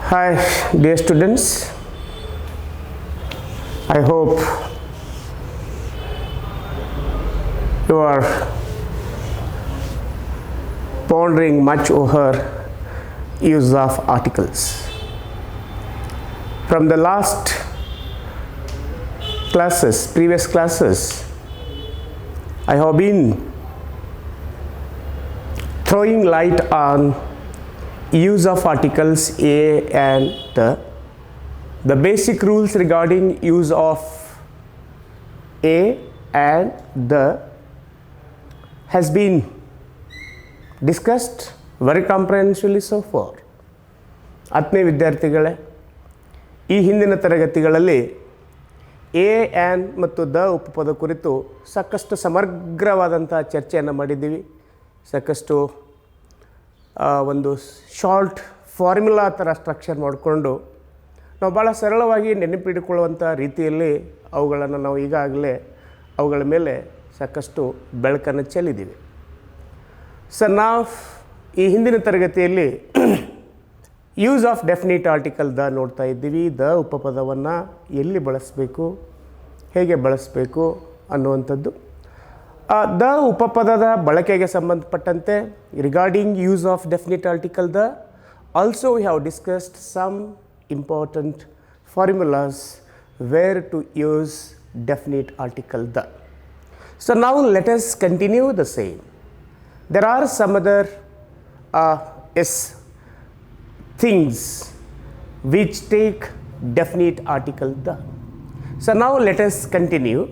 Hi, dear students. I hope you are pondering much over use of articles. From the previous classes, I have been throwing light on use of articles a and the basic rules regarding use of a and the has been discussed very comprehensively so far. ಆತ್ಮೀಯ ವಿದ್ಯಾರ್ಥಿಗಳೇ, ಈ ಹಿಂದಿನ ತರಗತಿಗಳಲ್ಲಿ A and ಮತ್ತು the ಉಪಪದ ಕುರಿತು ಸಾಕಷ್ಟು ಸಮಗ್ರವಾದಂಥ ಚರ್ಚೆಯನ್ನು ಮಾಡಿದ್ದೀವಿ. ಸಾಕಷ್ಟು ಒಂದು ಶಾರ್ಟ್ ಫಾರ್ಮುಲಾ ಥರ ಸ್ಟ್ರಕ್ಚರ್ ಮಾಡಿಕೊಂಡು ನಾವು ಭಾಳ ಸರಳವಾಗಿ ನೆನಪಿಟ್ಟುಕೊಳ್ಳುವಂಥ ರೀತಿಯಲ್ಲಿ ಅವುಗಳನ್ನು ನಾವು ಈಗಾಗಲೇ ಅವುಗಳ ಮೇಲೆ ಸಾಕಷ್ಟು ಬೆಳಕನ್ನು ಚೆಲ್ಲಿದ್ದೀವಿ. ನಾವು ಈ ಹಿಂದಿನ ತರಗತಿಯಲ್ಲಿ use of definite article the ನೋಡ್ತಾ ಇದ್ದೀವಿ. ದ ಉಪಪದವನ್ನು ಎಲ್ಲಿ ಬಳಸಬೇಕು, ಹೇಗೆ ಬಳಸಬೇಕು ಅನ್ನುವಂಥದ್ದು. ದ ಉಪಪದದ ಬಳಕೆಗೆ ಸಂಬಂಧಪಟ್ಟಂತೆ regarding use of definite article the also we have discussed some important formulas where to use definite article the. So now let us continue the same. There are some other things which take definite article the. So now let us continue,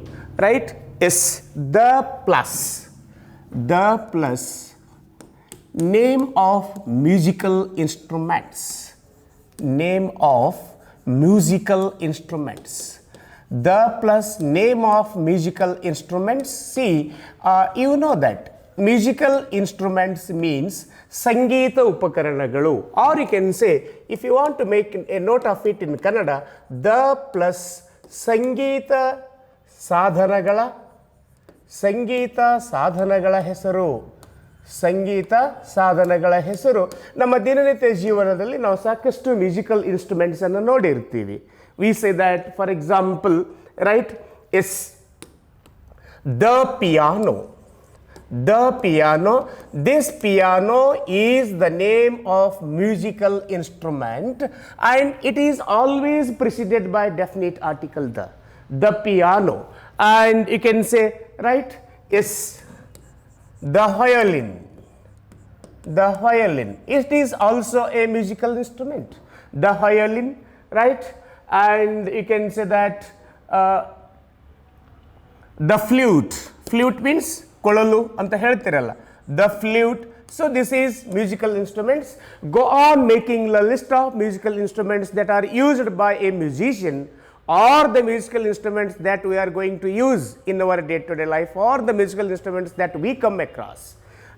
right? Is the plus name of musical instruments. Name of musical instruments. The plus name of musical instruments. See, you know that musical instruments means ಸಂಗೀತ ಉಪಕರಣಗಳು, or you can say, if you want to make a note of it in Kannada, the plus ಸಂಗೀತ ಸಾಧನಗಳ ಹೆಸರು. ಸಂಗೀತ ಸಾಧನಗಳ ಹೆಸರು. ನಮ್ಮ ದಿನನಿತ್ಯ ಜೀವನದಲ್ಲಿ ನಾವು ಸಾಕಷ್ಟು ಮ್ಯೂಸಿಕಲ್ ಇನ್ಸ್ಟ್ರೂಮೆಂಟ್ಸನ್ನು ನೋಡಿರ್ತೀವಿ. We say that, for example, right, is the piano. The piano. This piano is the name of musical instrument and it is always preceded by definite article the. The piano. And you can say, right, is the violin. The violin. It is also a musical instrument. The violin, right? And you can say that the flute. Flute means kololu anta heltiralla. The flute. So this is musical instruments. Go on making the list of musical instruments that are used by a musician, or the musical instruments that we are going to use in our day-to-day life, or the musical instruments that we come across.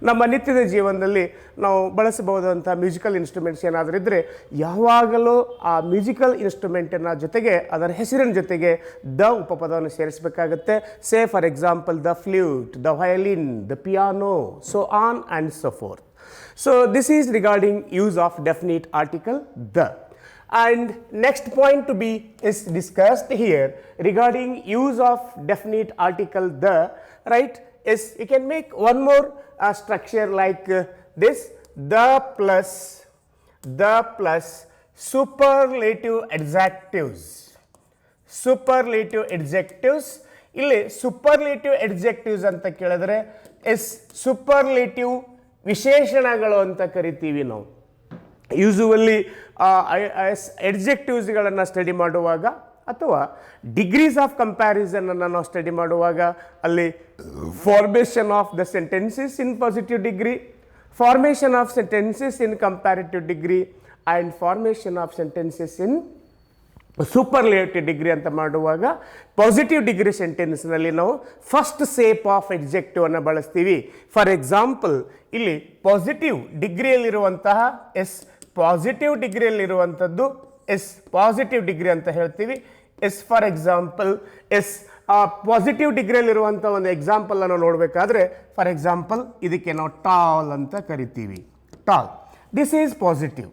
ನಮ್ಮ ನಿತ್ಯದ ಜೀವನದಲ್ಲಿ ನಾವು ಬಳಸಬಹುದಂಥ musical instruments ಏನಾದರೂ ಇದ್ದರೆ ಯಾವಾಗಲೂ ಆ musical ಇನ್ಸ್ಟ್ರೂಮೆಂಟಿನ ಜೊತೆಗೆ ಅದರ ಹೆಸರಿನ ಜೊತೆಗೆ ದ ಉಪಪದವನ್ನು ಸೇರಿಸಬೇಕಾಗುತ್ತೆ. Say for example the flute, the violin, the piano, so on and so forth. So this is regarding use of definite article the. And next point to be is discussed here regarding use of definite article the, right, is you can make one more structure like this. The plus superlative adjectives. Superlative adjectives. ಇಲ್ಲಿ superlative adjectives ಅಂತ ಕೇಳಿದ್ರೆ superlative ವಿಶೇಷಣಗಳು ಅಂತ ಕರಿತೀವಿ ನಾವು. Usually ಎಡ್ಜೆಕ್ಟಿವ್ಸ್ಗಳನ್ನು study ಮಾಡುವಾಗ ಅಥವಾ degrees of ಕಂಪ್ಯಾರಿಸನನ್ನು ನಾವು ಸ್ಟಡಿ ಮಾಡುವಾಗ ಅಲ್ಲಿ formation of the sentences in positive degree, formation of sentences in comparative degree and formation of sentences in superlative degree ಅಂತ ಮಾಡುವಾಗ ಪಾಸಿಟಿವ್ ಡಿಗ್ರಿ ಸೆಂಟೆನ್ಸ್ನಲ್ಲಿ ನಾವು ಫಸ್ಟ್ ಸೇಪ್ ಆಫ್ ಎಡ್ಜೆಕ್ಟಿವನ್ನು ಬಳಸ್ತೀವಿ. ಫಾರ್ ಎಕ್ಸಾಂಪಲ್ ಇಲ್ಲಿ ಪಾಸಿಟಿವ್ ಡಿಗ್ರಿಯಲ್ಲಿರುವಂತಹ ಪಾಸಿಟಿವ್ ಡಿಗ್ರಿಯಲ್ಲಿರುವಂಥದ್ದು ಪಾಸಿಟಿವ್ ಡಿಗ್ರಿ ಅಂತ ಹೇಳ್ತೀವಿ. For example positive ಡಿಗ್ರಿಯಲ್ಲಿರುವಂಥ ಒಂದು ಎಕ್ಸಾಂಪಲನ್ನು ನೋಡಬೇಕಾದ್ರೆ, for example ಇದಕ್ಕೆ ನಾವು ಟಾಲ್ ಅಂತ ಕರಿತೀವಿ. Tall, this is positive.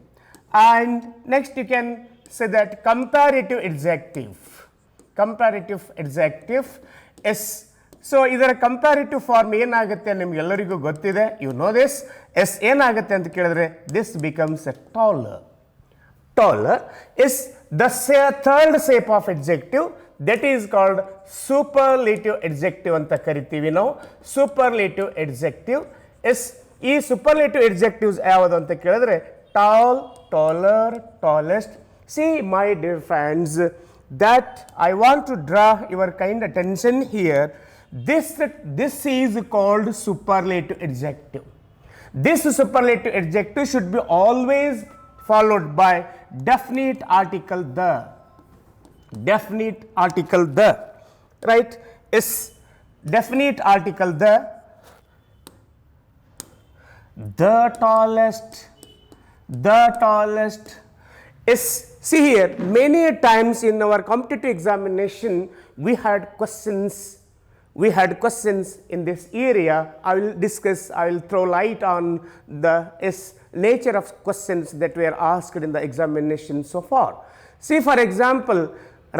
And next you can say that comparative adjective. Comparative adjective is, so ಇದರ ಕಂಪ್ಯಾರಿಟಿವ್ ಫಾರ್ಮ್ ಏನಾಗುತ್ತೆ ನಿಮ್ಗೆಲ್ಲರಿಗೂ ಗೊತ್ತಿದೆ, ಯು ನೋ ದಿಸ್. ಎಸ್ ಏನಾಗುತ್ತೆ ಅಂತ ಕೇಳಿದ್ರೆ this becomes A taller. Taller is the third shape of adjective, that is called superlative adjective ಅಂತ ಕರಿತೀವಿ ನಾವು. Superlative adjective is, ಈ superlative adjectives ಯಾವುದು ಅಂತ ಕೇಳಿದ್ರೆ tall, taller, tallest. See my dear friends, that I want to draw your kind attention here. This is called superlative adjective. This superlative adjective should be always followed by definite article the. Definite article the, right? Is definite article the tallest, the tallest is, see here, many times in our competitive examination we had questions. We had questions in this area. I will discuss, I will throw light on the nature of questions that were asked in the examination so far. See, for example,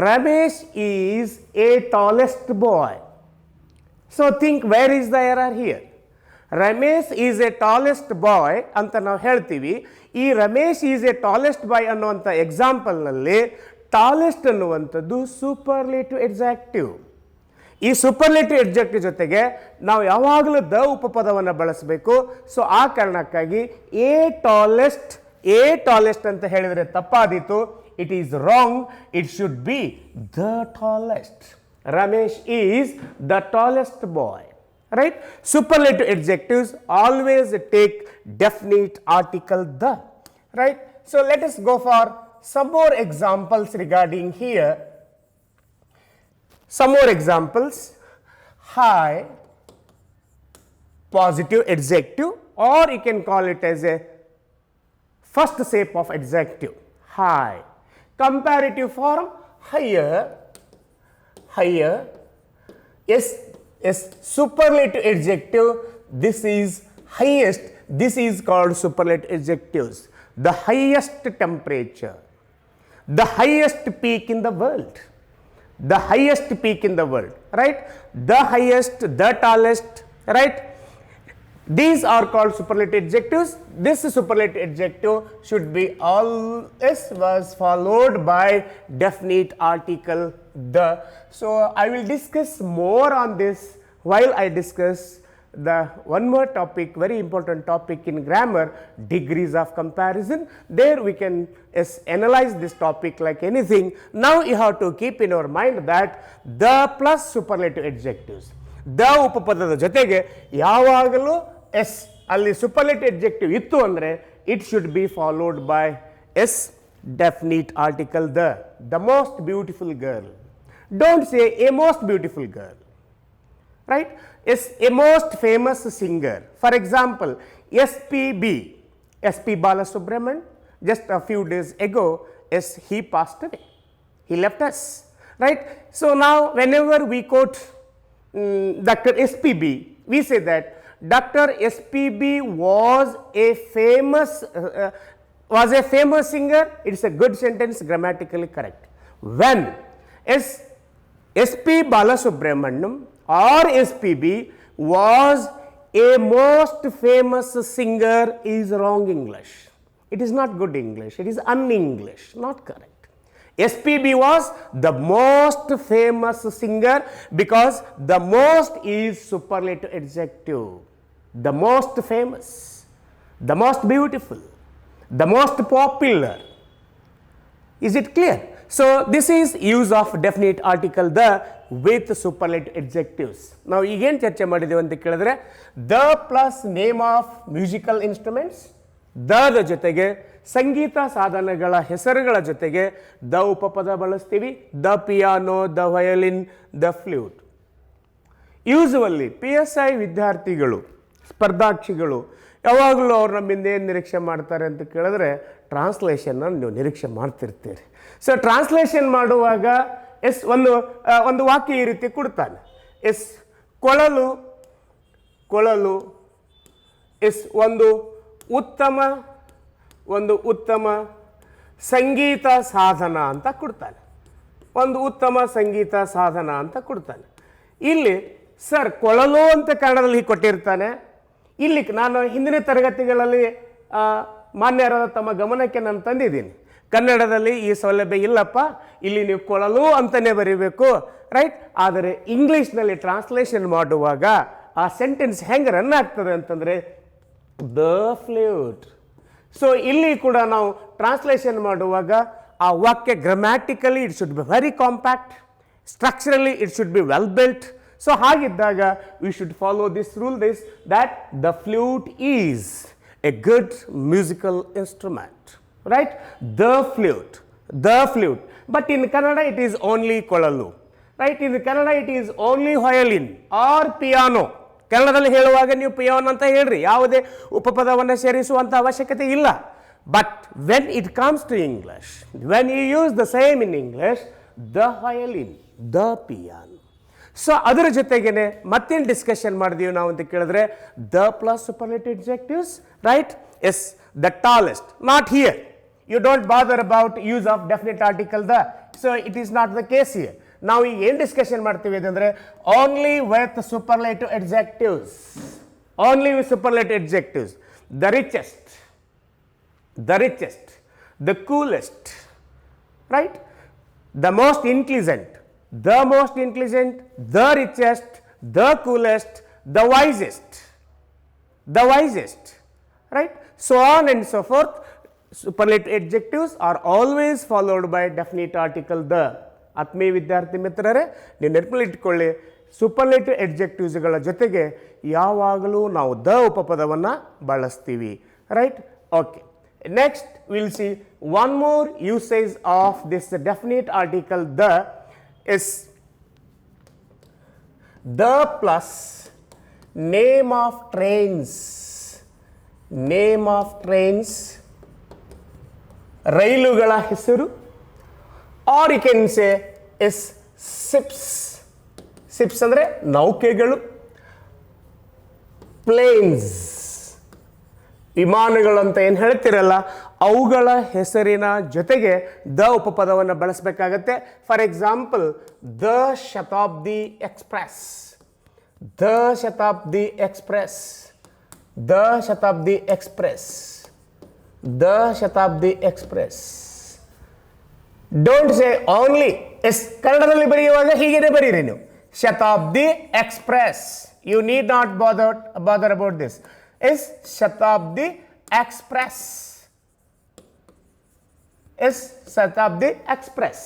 Ramesh is a tallest boy. So think, where is the error here? Ramesh is a tallest boy ಅಂತ ನಾವು ಹೇಳ್ತೀವಿ. ಈ Ramesh is A tallest boy ಅನ್ನುವಂಥ ಎಕ್ಸಾಂಪಲ್ನಲ್ಲಿ tallest ಅನ್ನುವಂಥದ್ದು superlative adjective. ಈ superlative adjective ಜೊತೆಗೆ ನಾವು ಯಾವಾಗಲೂ ದ ಉಪಪದವನ್ನು ಬಳಸಬೇಕು. ಸೊ ಆ ಕಾರಣಕ್ಕಾಗಿ ಎ ಟಾಲೆಸ್ಟ್ ಅಂತ ಹೇಳಿದರೆ ತಪ್ಪಾದೀತು. It is wrong. It should be the tallest. Ramesh is the tallest boy. Right? Superlative adjectives always take definite article the. Right? So let us go for some more examples regarding here. Some more examples. High, positive adjective, or you can call it as a first shape of adjective. High. Comparative form, higher, higher. Yes, superlative adjective, this is highest, this is called superlative adjectives. The highest temperature, the highest peak in the world, the highest peak in the world, right? The highest, the tallest, right? These are called superlative adjectives. This superlative adjective should be always was followed by definite article the. So I will discuss more on this while I discuss the one more topic, very important topic in grammar, degrees of comparison. There we can analyze this topic like anything. Now you have to keep in your mind that the plus superlative adjectives. The ಉಪಪದದ ಜೊತೆಗೆ ಯಾವಾಗಲೂ S ಅಲ್ಲಿ superlative adjective ಇತ್ತು ಅಂದರೆ it should be followed by s definite article the most beautiful girl. Don't say a most beautiful girl, right? Is a most famous singer. For example, SP Balasubramanian, just a few days ago, he passed away. He left us, right? So now whenever we quote Dr. SPB, we say that Dr. SPB was a famous singer. It's a good sentence, grammatically correct. When SP Balasubramanian or SPB was a most famous singer is wrong English. It is not good English. It is un-English, not correct. SPB was the most famous singer because the most is superlative adjective. The most famous, the most beautiful, the most popular. Is it clear? So this is use of definite article the with superlative adjectives. Now again ಚರ್ಚೆ ಮಾಡಿದ್ದೇವೆ ಅಂತ ಕೇಳಿದ್ರೆ the plus name of musical instruments, the ಜೊತೆಗೆ ಸಂಗೀತ ಸಾಧನಗಳ ಹೆಸರುಗಳ ಜೊತೆಗೆ the ಉಪಪದ ಬಳಸ್ತೀವಿ. The piano, the violin, the flute. Usually PSI ವಿದ್ಯಾರ್ಥಿಗಳು, ಸ್ಪರ್ಧಾರ್ಥಿಗಳು ಯಾವಾಗಲೂ ಅವ್ರು ನಮ್ಮಿಂದ ಏನು ನಿರೀಕ್ಷೆ ಮಾಡ್ತಾರೆ ಅಂತ ಕೇಳಿದ್ರೆ ಟ್ರಾನ್ಸ್ಲೇಷನ್ನ ನೀವು ನಿರೀಕ್ಷೆ ಮಾಡ್ತಿರ್ತೀರಿ. ಸೊ ಟ್ರಾನ್ಸ್ಲೇಷನ್ ಮಾಡುವಾಗ ಒಂದು ವಾಕ್ಯ ಈ ರೀತಿ ಕೊಡ್ತಾನೆ. ಕೊಳಲು ಒಂದು ಉತ್ತಮ ಸಂಗೀತ ಸಾಧನ ಅಂತ ಕೊಡ್ತಾನೆ, ಒಂದು ಉತ್ತಮ ಸಂಗೀತ ಸಾಧನ ಅಂತ ಕೊಡ್ತಾನೆ. ಇಲ್ಲಿ ಸರ್ ಕೊಳಲು ಅಂತ ಕನ್ನಡದಲ್ಲಿ ಕೊಟ್ಟಿರ್ತಾನೆ. ಇಲ್ಲಿ ನಾನು ಹಿಂದಿನ ತರಗತಿಗಳಲ್ಲಿ ಮಾನ್ಯರಾದ ತಮ್ಮ ಗಮನಕ್ಕೆ ನಾನು ತಂದಿದ್ದೀನಿ, ಕನ್ನಡದಲ್ಲಿ ಈ ಸೌಲಭ್ಯ ಇಲ್ಲಪ್ಪ, ಇಲ್ಲಿ ನೀವು ಕೊಳಲು ಅಂತಲೇ ಬರೀಬೇಕು, ರೈಟ್. ಆದರೆ ಇಂಗ್ಲೀಷ್ನಲ್ಲಿ ಟ್ರಾನ್ಸ್ಲೇಷನ್ ಮಾಡುವಾಗ ಆ ಸೆಂಟೆನ್ಸ್ ಹೆಂಗೆ ರನ್ ಆಗ್ತದೆ ಅಂತಂದರೆ ದ ಫ್ಲೂಟ್. ಸೊ ಇಲ್ಲಿ ಕೂಡ ನಾವು ಟ್ರಾನ್ಸ್ಲೇಷನ್ ಮಾಡುವಾಗ ಆ ವಾಕ್ಯ grammatically it should be very compact, structurally it should be well built. So ಹಾಗಿದ್ದಾಗ we should follow this rule, that the flute is a good musical instrument, right. The flute, the flute. But in Kannada it is only ಕೊಳಲು, right. In Kannada it is only violin or piano. ಕನ್ನಡದಲ್ಲಿ ಹೇಳುವಾಗ ನೀವು piano ಅಂತ ಹೇಳ್ರಿ, ಯಾವುದೇ ಉಪಪದವನ್ನು ಸೇರಿಸುವಂಥ ಅವಶ್ಯಕತೆ ಇಲ್ಲ. But when it comes to English, when you use the same in English, the violin, the piano. So ಅದರ ಜೊತೆಗೇನೆ ಮತ್ತೇನು ಡಿಸ್ಕಷನ್ ಮಾಡಿದೀವಿ ನಾವು ಅಂತ ಕೇಳಿದ್ರೆ the plus superlative adjectives, right. Yes, the tallest, not here. You don't bother about use of definite article the. So it is not the case here. ನಾವು ಈಗ ಏನು ಡಿಸ್ಕಷನ್ ಮಾಡ್ತೀವಿ ಅಂದರೆ only with superlative adjectives, only with superlative adjectives. The richest, the richest, the coolest, right. The most intelligent, the most intelligent, the richest, the coolest, the wisest, the wisest, right. So on and so forth. Superlative adjectives are always followed by definite article the. ಆತ್ಮೀಯ ವಿದ್ಯಾರ್ಥಿ ಮಿತ್ರರೇ, ನೀವು ನೆನಪಲ್ಲಿ ಇಟ್ಕೊಳ್ಳಿ, superlative ಅಡ್ಜೆಕ್ಟಿವ್ಸ್ಗಳ ಜೊತೆಗೆ ಯಾವಾಗಲೂ ನಾವು the ಉಪಪದವನ್ನು ಬಳಸ್ತೀವಿ, right. Okay, next will see one more usage of this definite article the is the plus name of trains. Name of trains, ರೈಲುಗಳ ಹೆಸರು, or you can say as ships. Ships ಅಂದರೆ ನೌಕೆಗಳು, planes ವಿಮಾನಗಳು ಅಂತ ಏನು ಹೇಳ್ತಿರಲ್ಲ, ಅವುಗಳ ಹೆಸರಿನ ಜೊತೆಗೆ ದ ಉಪಪದವನ್ನು ಬಳಸಬೇಕಾಗತ್ತೆ. For example, the Shatabdi express, the Shatabdi express, the Shatabdi express, the Shatabdi express. Don't say only yes. ಕನ್ನಡದಲ್ಲಿ ಬರೆಯುವಾಗ ಹೀಗೇನೆ ಬರೀರಿ ನೀವು, Shatabdi express. You need not bother about this. Yes, Shatabdi express, yes, Shatabdi express.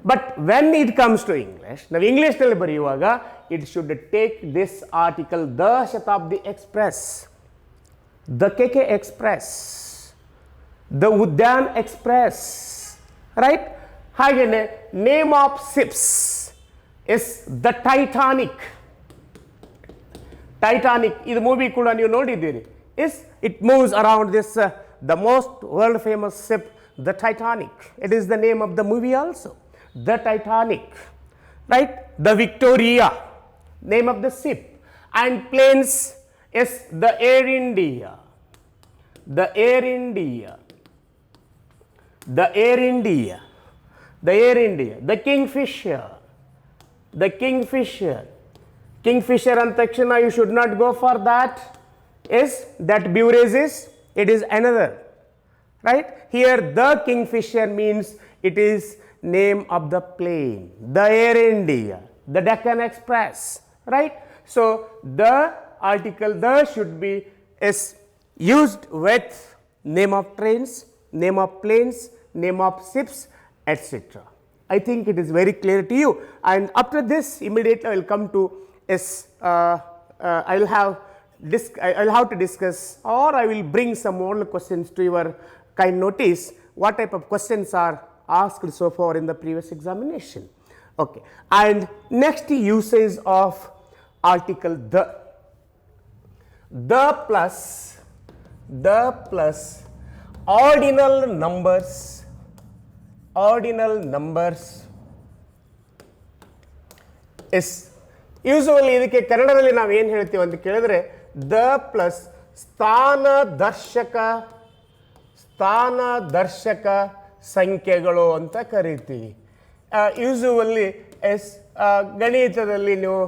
But when it comes to English, ನಾವು ಇಂಗ್ಲಿಷ್ನಲ್ಲಿ ಬರೆಯುವಾಗ it should take this article the Shatabdi express, the K K express, the Udyan express, right. ಹಾಗೆಯೇ name of ships is the Titanic. Titanic ಇದು movie ಕೂಡ ನೀವು ನೋಡಿದ್ದೀರಿ. Is it moves around this the most world famous ship, the Titanic. It is the name of the movie also, the Titanic, right. The Victoria, name of the ship. And planes is the Air India, the Air India, the Air India, the Air India, the Kingfisher, the Kingfisher. Kingfisher and Takshana, you should not go for that. Is that beverages? It is another, right? Here the Kingfisher means it is name of the plane, the Air India, the Deccan Express, right? So the article the should be is used with name of trains, name of planes, name of ships, etc. I think it is very clear to you. And after this, immediately I will come to I will have to discuss, or I will bring some more questions to your kind notice. What type of questions are asked so far in the previous examination? Okay. And next usage of article the. The plus ordinal numbers, ordinal numbers is usually ಇದಕ್ಕೆ ಕನ್ನಡದಲ್ಲಿ ನಾವು ಏನು ಹೇಳ್ತೀವಿ ಅಂತ ಕೇಳಿದ್ರೆ the plus ಸ್ಥಾನದರ್ಶಕ ಸಂಖ್ಯೆಗಳು ಅಂತ ಕರಿತೀವಿ. ಯೂಸುವಲ್ಲಿ ಗಣಿತದಲ್ಲಿ ನೀವು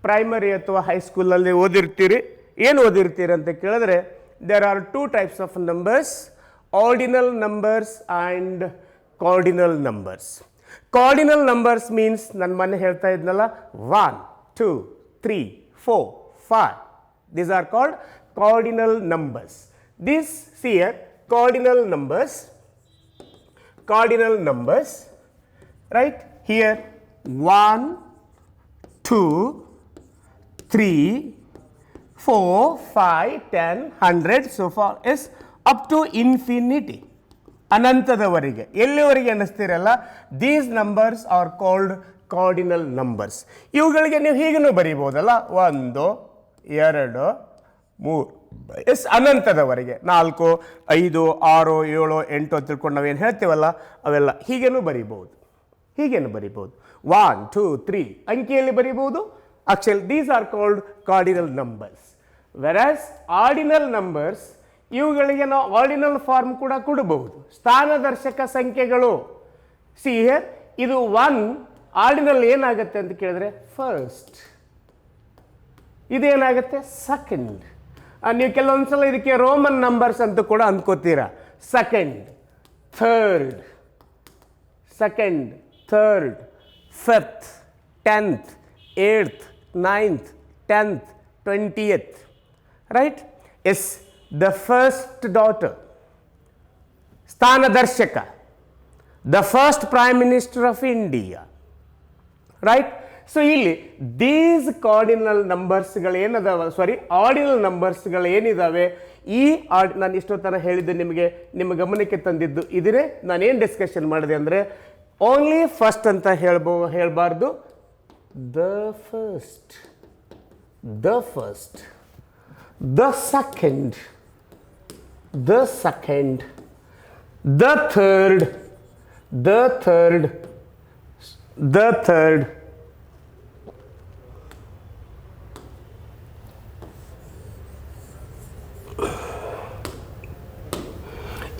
ಪ್ರೈಮರಿ ಅಥವಾ ಹೈಸ್ಕೂಲಲ್ಲಿ ಓದಿರ್ತೀರಿ. ಏನು ಓದಿರ್ತೀರಿ ಅಂತ ಕೇಳಿದ್ರೆ, there are 2 types of numbers, ordinal numbers and cardinal numbers. Cardinal numbers means ನಾನು ಮೊನ್ನೆ ಹೇಳ್ತಾ ಇದ್ನಲ್ಲ, 1, 2, 3, 4, 5. These are called cardinal numbers. This here cardinal numbers, right? Here 1, 2, 3, 4, 5, 10, 100, so far is up to infinity. ಅನಂತದವರೆಗೆ, ಎಲ್ಲಿವರೆಗೆ ಅನ್ನಿಸ್ತಿರಲ್ಲ, these numbers are called cardinal numbers. ಇವುಗಳಿಗೆ ನೀವು ಹೀಗೂ ಬರೀಬೋದಲ್ಲ, 1, 2, 3, ಅನಂತದವರೆಗೆ 4, 5, 6, 7, 8 ತಿಳ್ಕೊಂಡು ನಾವೇನು ಹೇಳ್ತೀವಲ್ಲ, ಅವೆಲ್ಲ ಹೀಗೇನು ಬರೀಬಹುದು. 1, 2, 3 ಅಂಕಿಯಲ್ಲಿ ಬರೀಬಹುದು. Actually, these are called cardinal numbers. Whereas ordinal numbers, ಇವುಗಳಿಗೆ ನಾವು ಆರ್ಡಿನಲ್ ಫಾರ್ಮ್ ಕೂಡ ಕೊಡಬಹುದು. ಸ್ಥಾನದರ್ಶಕ ಸಂಖ್ಯೆಗಳು. ಸಿ ಹಿಯರ್, ಇದು 1 ಆರ್ಡಿನಲ್ ಏನಾಗುತ್ತೆ ಅಂತ ಕೇಳಿದ್ರೆ ಫಸ್ಟ್, ಇದೇನಾಗುತ್ತೆ ಸೆಕೆಂಡ್. ನೀವು ಕೆಲವೊಂದ್ಸಲ ಇದಕ್ಕೆ ರೋಮನ್ ನಂಬರ್ಸ್ ಅಂತ ಕೂಡ ಅಂದ್ಕೋತೀರಾ. Second, third, 5th, 10th, 8th, 9th, 10th, 20th, right? Yes, the first daughter, ಸ್ಥಾನದರ್ಶಕ, the first prime minister of India, right? So ಇಲ್ಲಿ ದೀಸ್ ಕಾರ್ಡಿನಲ್ ನಂಬರ್ಸ್ಗಳು ಏನದಾವ, ಆರ್ಡಿನಲ್ ನಂಬರ್ಸ್ಗಳು ಏನಿದಾವೆ, ನಾನು ಇಷ್ಟೊತ್ತನ ಹೇಳಿದ್ದು ನಿಮಗೆ, ನಿಮ್ಮ ಗಮನಕ್ಕೆ ತಂದಿದ್ದು ಇದನ್ನೇ ನಾನೇನು ಡಿಸ್ಕಷನ್ ಮಾಡಿದೆ ಅಂದರೆ, ಓನ್ಲಿ ಫಸ್ಟ್ ಅಂತ ಹೇಳಬಾರ್ದು, the first, the second, the third,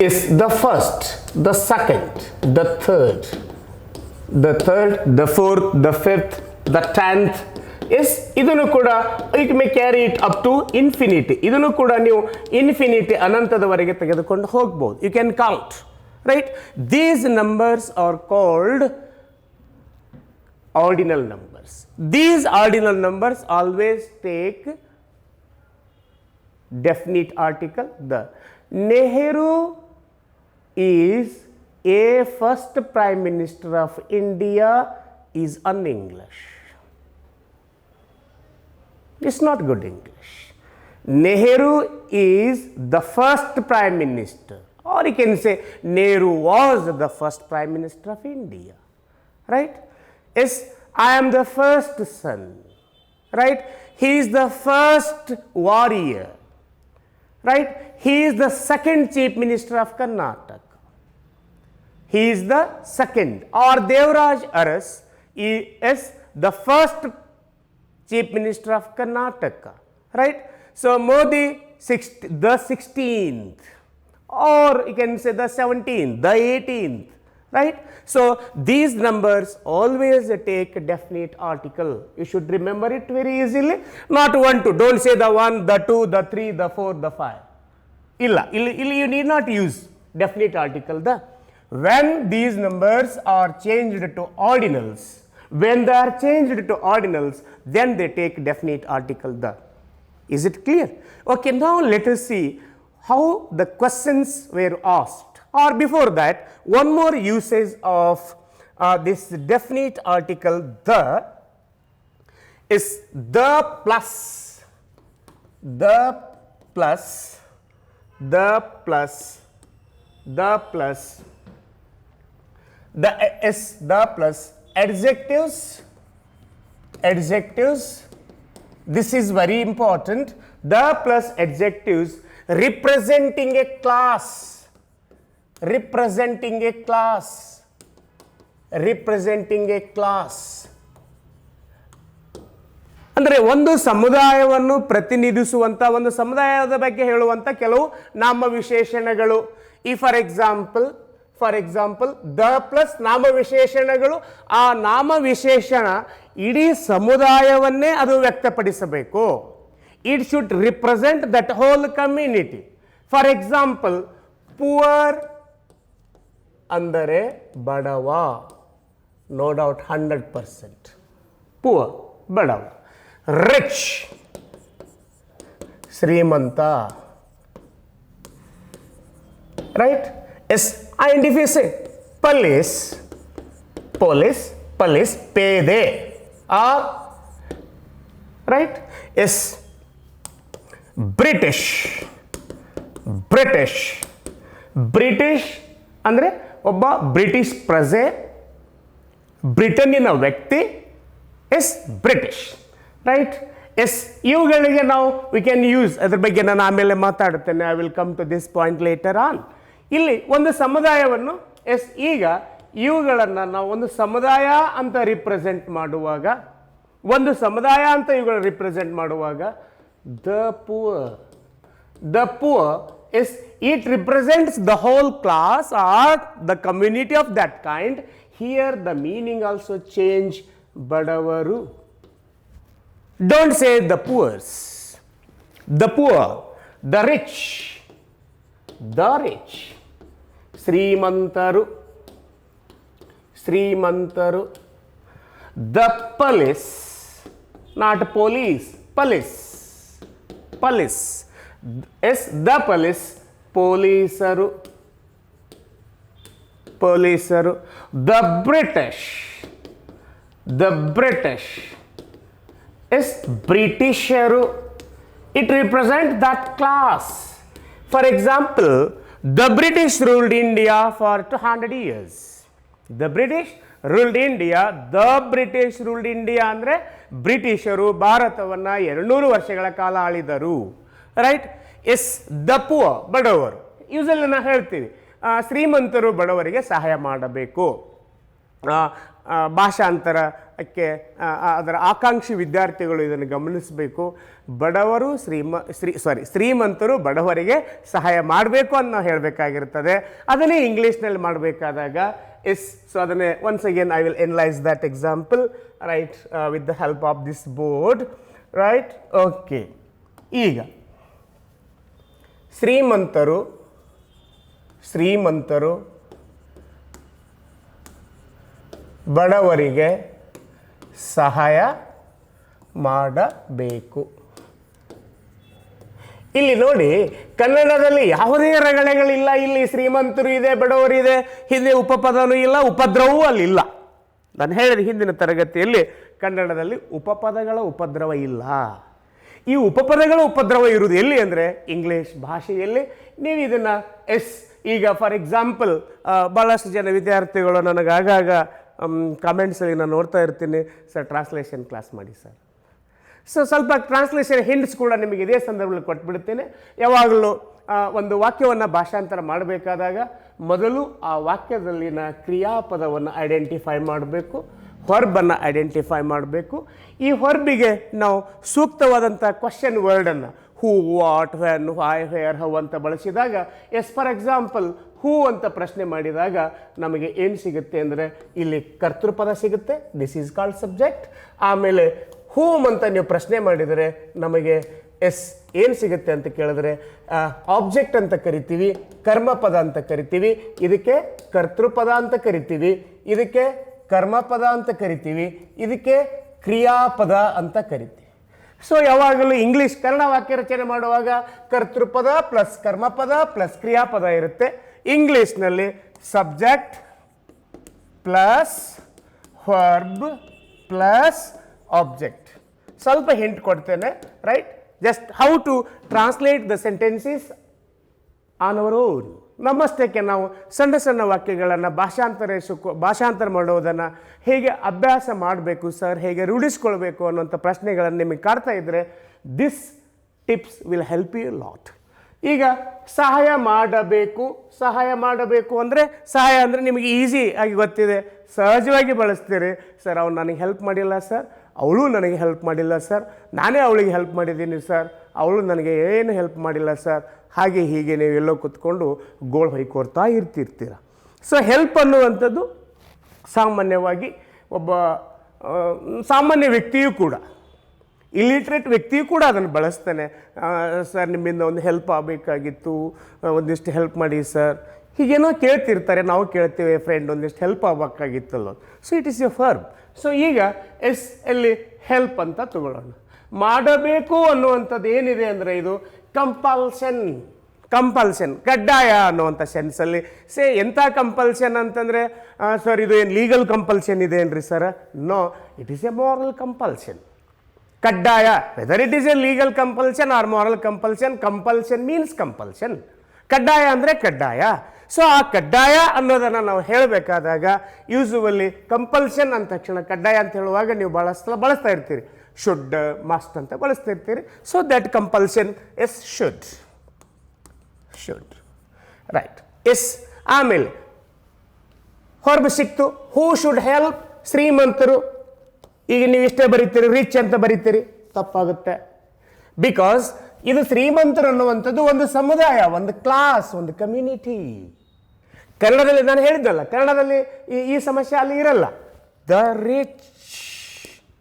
is the first, the second, the third, the fourth, the fifth, the 10th. Yes, ಇದನ್ನು ಕೂಡ you may carry it up to infinity. ಇದನ್ನು ಕೂಡ ನೀವು ಇನ್ಫಿನಿಟಿ, ಅನಂತದವರೆಗೆ ತೆಗೆದುಕೊಂಡು ಹೋಗ್ಬೋದು. You can count, right? These numbers are called ordinal numbers. These ordinal numbers always take definite article the. Nehru is a first prime minister of India is an English. It's not good English. Nehru is the first prime minister, or you can say Nehru was the first prime minister of India, right? Yes, I am the first son, right? He is the first warrior, right? He is the second chief minister of Karnataka. He is the second. Or Devraj Aras is the first Chief Minister of Karnataka, right? So Modi, the 16th, or you can say the 17th, the 18th, right? So these numbers always take a definite article. You should remember it very easily. Not 1, 2. Don't say the 1, the 2, the 3, the 4, the 5. You need not use definite article. When these numbers are changed to ordinals, when they are changed to ordinals, then they take definite article the. Is it clear? Okay, now let us see how the questions were asked. Or before that, one more usage of this definite article the is the plus, the plus, the plus, the plus, the s, the plus, adjectives, this is very important. The plus adjectives representing a class, representing a class, representing a class. ಅಂದರೆ ಒಂದು ಸಮುದಾಯವನ್ನು ಪ್ರತಿನಿಧಿಸುವಂಥ, ಒಂದು ಸಮುದಾಯದ ಬಗ್ಗೆ ಹೇಳುವಂಥ ಕೆಲವು ನಾಮ ವಿಶೇಷಣಗಳು. ಈ for example for example the plus ನಾಮವಿಶೇಷಣಗಳು, ಆ ನಾಮವಿಶೇಷಣ ಇಡೀ ಸಮುದಾಯವನ್ನೇ ಅದು ವ್ಯಕ್ತಪಡಿಸಬೇಕು. It should represent that whole community. For example poor ಅಂದರೆ ಬಡವ, ನೋ ಡೌಟ್ 100%. ಪುವರ್ ಬಡವ. ರಿಚ್ ಶ್ರೀಮಂತ, right. Yes identify say police, police police ಪೇದೆ or right. Yes British, British British ಅಂದರೆ ಒಬ್ಬ ಬ್ರಿಟಿಷ್ ಪ್ರಜೆ, ಬ್ರಿಟನ್ನಿನ ವ್ಯಕ್ತಿ. S British, right. ಎಸ್ ಇವುಗಳಿಗೆ ನಾವು ವಿ ಕ್ಯಾನ್ ಯೂಸ್, ಅದ್ರ ಬಗ್ಗೆ ನಾನು ಆಮೇಲೆ ಮಾತಾಡುತ್ತೇನೆ. I will come to this point later on. ಇಲ್ಲಿ ಒಂದು ಸಮುದಾಯವನ್ನು, ಎಸ್ ಈಗ ಇವುಗಳನ್ನು ನಾವು ಒಂದು ಸಮುದಾಯ ಅಂತ ರಿಪ್ರೆಸೆಂಟ್ ಮಾಡುವಾಗ, ಒಂದು ಸಮುದಾಯ ಅಂತ ಇವುಗಳು ರಿಪ್ರೆಸೆಂಟ್ ಮಾಡುವಾಗ the poor, the poor is it represents the whole class or the community of that kind. Here the meaning also change. Badavaru, don't say the poors, the poor, the rich, the rich. Srimantaru, Srimantaru. The police, not police, police, police. Yes, the police, ಪೊಲೀಸರು, ಪೊಲೀಸರು. The British, the British. Yes, ಬ್ರಿಟಿಷರು. It represents that class. For example, the British ruled India for 200 years. The British ruled India. The British ruled India ಅಂದರೆ ಬ್ರಿಟಿಷರು ಭಾರತವನ್ನು 200 ವರ್ಷಗಳ ಕಾಲ ಆಳಿದರು. Right. Yes the poor ಬಡವರು. Usually ನಾವು ಹೇಳ್ತೀವಿ ಶ್ರೀಮಂತರು ಬಡವರಿಗೆ ಸಹಾಯ ಮಾಡಬೇಕು. ಭಾಷಾಂತರಕ್ಕೆ ಅದರ ಆಕಾಂಕ್ಷಿ ವಿದ್ಯಾರ್ಥಿಗಳು ಇದನ್ನು ಗಮನಿಸಬೇಕು. ಬಡವರು ಶ್ರೀಮಂತರು ಬಡವರಿಗೆ ಸಹಾಯ ಮಾಡಬೇಕು ಅಂತ ನಾವು ಹೇಳಬೇಕಾಗಿರ್ತದೆ. ಅದನ್ನೇ ಇಂಗ್ಲೀಷ್ನಲ್ಲಿ ಮಾಡಬೇಕಾದಾಗ ಎಸ್. ಸೊ ಅದನ್ನೇ once again I will ಎನಲೈಸ್ that example, right, with the help of this board, right. Okay, ಈಗ ಶ್ರೀಮಂತರು, ಶ್ರೀಮಂತರು ಬಡವರಿಗೆ ಸಹಾಯ ಮಾಡಬೇಕು. ಇಲ್ಲಿ ನೋಡಿ, ಕನ್ನಡದಲ್ಲಿ ಯಾವುದೇ ರಗಳೆಗಳಿಲ್ಲ. ಇಲ್ಲಿ ಶ್ರೀಮಂತರು ಇದೆ, ಬಡವರು ಇದೆ, ಹಿಂದೆ ಉಪಪದನೂ ಇಲ್ಲ, ಉಪದ್ರವೂ ಅಲ್ಲಿಲ್ಲ. ನಾನು ಹೇಳಿದ ಹಿಂದಿನ ತರಗತಿಯಲ್ಲಿ ಕನ್ನಡದಲ್ಲಿ ಉಪಪದಗಳ ಉಪದ್ರವ ಇಲ್ಲ. ಈ ಉಪಪದಗಳ ಉಪದ್ರವ ಇರುವುದು ಎಲ್ಲಿ ಅಂದರೆ ಇಂಗ್ಲೀಷ್ ಭಾಷೆಯಲ್ಲಿ. ನೀವು ಇದನ್ನು ಎಸ್ ಈಗ ಫಾರ್ ಎಕ್ಸಾಂಪಲ್ ಭಾಳಷ್ಟು ಜನ ವಿದ್ಯಾರ್ಥಿಗಳು ನನಗೆ ಆಗಾಗ ಕಾಮೆಂಟ್ಸಲ್ಲಿ ನಾನು ನೋಡ್ತಾ ಇರ್ತೀನಿ, ಸರ್ ಟ್ರಾನ್ಸ್ಲೇಷನ್ ಕ್ಲಾಸ್ ಮಾಡಿ ಸರ್. ಸೊ ಸ್ವಲ್ಪ ಟ್ರಾನ್ಸ್ಲೇಷನ್ ಹಿಂಟ್ಸ್ ಕೂಡ ನಿಮಗೆ ಇದೇ ಸಂದರ್ಭದಲ್ಲಿ ಕೊಟ್ಬಿಡ್ತೇನೆ. ಯಾವಾಗಲೂ ಒಂದು ವಾಕ್ಯವನ್ನು ಭಾಷಾಂತರ ಮಾಡಬೇಕಾದಾಗ ಮೊದಲು ಆ ವಾಕ್ಯದಲ್ಲಿನ ಕ್ರಿಯಾಪದವನ್ನು ಐಡೆಂಟಿಫೈ ಮಾಡಬೇಕು, ವರ್ಬನ್ನು ಐಡೆಂಟಿಫೈ ಮಾಡಬೇಕು. ಈ ವರ್ಬಿಗೆ ನಾವು ಸೂಕ್ತವಾದಂಥ ಕ್ವಶನ್ ವರ್ಡನ್ನು who, what, when, why, where, how ಅಂತ ಬಳಸಿದಾಗ, ಎಸ್ ಫಾರ್ ಎಕ್ಸಾಂಪಲ್ ಹೂ ಅಂತ ಪ್ರಶ್ನೆ ಮಾಡಿದಾಗ ನಮಗೆ ಏನು ಸಿಗುತ್ತೆ ಅಂದರೆ ಇಲ್ಲಿ ಕರ್ತೃಪದ ಸಿಗುತ್ತೆ, ದಿಸ್ ಈಸ್ ಕಾಲ್ಡ್ ಸಬ್ಜೆಕ್ಟ್. ಆಮೇಲೆ ಹೂಮ್ ಅಂತ ನೀವು ಪ್ರಶ್ನೆ ಮಾಡಿದರೆ ನಮಗೆ ಎಸ್ ಏನು ಸಿಗುತ್ತೆ ಅಂತ ಕೇಳಿದ್ರೆ ಆಬ್ಜೆಕ್ಟ್ ಅಂತ ಕರಿತೀವಿ, ಕರ್ಮಪದ ಅಂತ ಕರಿತೀವಿ, ಇದಕ್ಕೆ ಕರ್ತೃಪದ ಅಂತ ಕರಿತೀವಿ, ಇದಕ್ಕೆ ಕರ್ಮಪದ ಅಂತ ಕರಿತೀವಿ, ಇದಕ್ಕೆ ಕ್ರಿಯಾಪದ ಅಂತ ಕರಿತೀವಿ. ಸೊ ಯಾವಾಗಲೂ ಇಂಗ್ಲೀಷ್ ಕನ್ನಡ ವಾಕ್ಯ ರಚನೆ ಮಾಡುವಾಗ ಕರ್ತೃಪದ ಪ್ಲಸ್ ಕರ್ಮಪದ ಪ್ಲಸ್ ಕ್ರಿಯಾಪದ ಇರುತ್ತೆ. ಇಂಗ್ಲೀಷ್ನಲ್ಲಿ subject plus verb plus object. ಸ್ವಲ್ಪ ಹಿಂಟ್ ಕೊಡ್ತೇನೆ, right. Just how to translate the sentences on our own. ನಮ್ಮಷ್ಟಕ್ಕೆ ನಾವು ಸಣ್ಣ ಸಣ್ಣ ವಾಕ್ಯಗಳನ್ನು ಭಾಷಾಂತರ ಮಾಡೋದನ್ನು ಹೇಗೆ ಅಭ್ಯಾಸ ಮಾಡಬೇಕು ಸರ್, ಹೇಗೆ ರೂಢಿಸ್ಕೊಳ್ಬೇಕು ಅನ್ನೋಂಥ ಪ್ರಶ್ನೆಗಳನ್ನು ನಿಮಗೆ ಕಾಡ್ತಾ ಇದ್ದರೆ this tips will help you lot. ಈಗ ಸಹಾಯ ಮಾಡಬೇಕು, ಸಹಾಯ ಮಾಡಬೇಕು ಅಂದರೆ ಸಹಾಯ ಅಂದರೆ ನಿಮಗೆ ಈಸಿ ಆಗಿ ಗೊತ್ತಿದೆ, ಸಹಜವಾಗಿ ಬಳಸ್ತೀರಿ. ಸರ್ ಅವ್ನು ನನಗೆ ಹೆಲ್ಪ್ ಮಾಡಿಲ್ಲ ಸರ್, ಅವಳು ನನಗೆ ಹೆಲ್ಪ್ ಮಾಡಿಲ್ಲ ಸರ್, ನಾನೇ ಅವಳಿಗೆ ಹೆಲ್ಪ್ ಮಾಡಿದ್ದೀನಿ ಸರ್, ಅವಳು ನನಗೆ ಏನು ಹೆಲ್ಪ್ ಮಾಡಿಲ್ಲ ಸರ್, ಹಾಗೆ ಹೀಗೆ ನೀವು ಎಲ್ಲೋ ಕೂತ್ಕೊಂಡು ಗೋಳು ಹೊಯ್ಕೋರ್ತಾ ಇರ್ತೀರ. ಸೊ ಹೆಲ್ಪ್ ಅನ್ನುವಂಥದ್ದು ಸಾಮಾನ್ಯವಾಗಿ ಒಬ್ಬ ಸಾಮಾನ್ಯ ವ್ಯಕ್ತಿಯೂ ಕೂಡ, ಇಲಿಟ್ರೇಟ್ ವ್ಯಕ್ತಿಯೂ ಕೂಡ ಅದನ್ನು ಬಳಸ್ತಾನೆ. ಸರ್ ನಿಮ್ಮಿಂದ ಒಂದು ಹೆಲ್ಪ್ ಆಗಬೇಕಾಗಿತ್ತು, ಒಂದಿಷ್ಟು ಹೆಲ್ಪ್ ಮಾಡಿ ಸರ್, ಹೀಗೇನೋ ಕೇಳ್ತಿರ್ತಾರೆ, ನಾವು ಕೇಳ್ತೇವೆ ಫ್ರೆಂಡ್ ಒಂದಿಷ್ಟು ಹೆಲ್ಪ್ ಆಗಬೇಕಾಗಿತ್ತಲ್ಲ. So it is a verb. So ಈಗ ಎಸ್ ಅಲ್ಲಿ ಹೆಲ್ಪ್ ಅಂತ ತಗೊಳ್ಳೋಣ. ಮಾಡಬೇಕು ಅನ್ನುವಂಥದ್ದು ಏನಿದೆ ಅಂದರೆ ಇದು ಕಂಪಲ್ಷನ್ ಕಡ್ಡಾಯ ಅನ್ನುವಂಥ ಸೆನ್ಸಲ್ಲಿ. ಎಂಥ ಕಂಪಲ್ಷನ್ ಅಂತಂದರೆ ಸರ್ ಇದು ಏನು ಲೀಗಲ್ ಕಂಪಲ್ಷನ್ ಇದೆ ಏನ್ರಿ sir? No, it is a moral compulsion. ಕಡ್ಡಾಯ, whether it is a legal compulsion or moral compulsion, compulsion means compulsion. ಕಡ್ಡಾಯ ಅಂದರೆ ಕಡ್ಡಾಯ. ಸೊ ಆ ಕಡ್ಡಾಯ ಅನ್ನೋದನ್ನು ನಾವು ಹೇಳಬೇಕಾದಾಗ ಯೂಸುವಲಿ ಕಂಪಲ್ಷನ್ ಅಂದ ತಕ್ಷಣ ಕಡ್ಡಾಯ ಅಂತ ಹೇಳುವಾಗ ನೀವು ಬಳಸ್ತಾ ಇರ್ತೀರಿ, ಶುಡ್, ಮಸ್ಟ್ ಅಂತ ಬಳಸ್ತಾ ಇರ್ತೀರಿ. So that compulsion yes should right. Yes ಆಮೇಲೆ ಹೊರಬ ಸಿಕ್ತು, ಹೂ ಶುಡ್ ಹೆಲ್ಪ್, ಶ್ರೀಮಂತರು. ಈಗ ನೀವು ಇಷ್ಟೇ ಬರೀತೀರಿ, ರಿಚ್ ಅಂತ ಬರೀತೀರಿ, ತಪ್ಪಾಗುತ್ತೆ. ಬಿಕಾಸ್ ಇದು ಶ್ರೀಮಂತರು ಅನ್ನುವಂಥದ್ದು ಒಂದು ಸಮುದಾಯ, ಒಂದು ಕ್ಲಾಸ್, ಒಂದು ಕಮ್ಯುನಿಟಿ. ಕನ್ನಡದಲ್ಲಿ ನಾನು ಹೇಳಿದ್ನಲ್ಲ, ಕನ್ನಡದಲ್ಲಿ ಈ ಸಮಸ್ಯೆ ಅಲ್ಲಿ ಇರಲ್ಲ. ದ ರಿಚ್,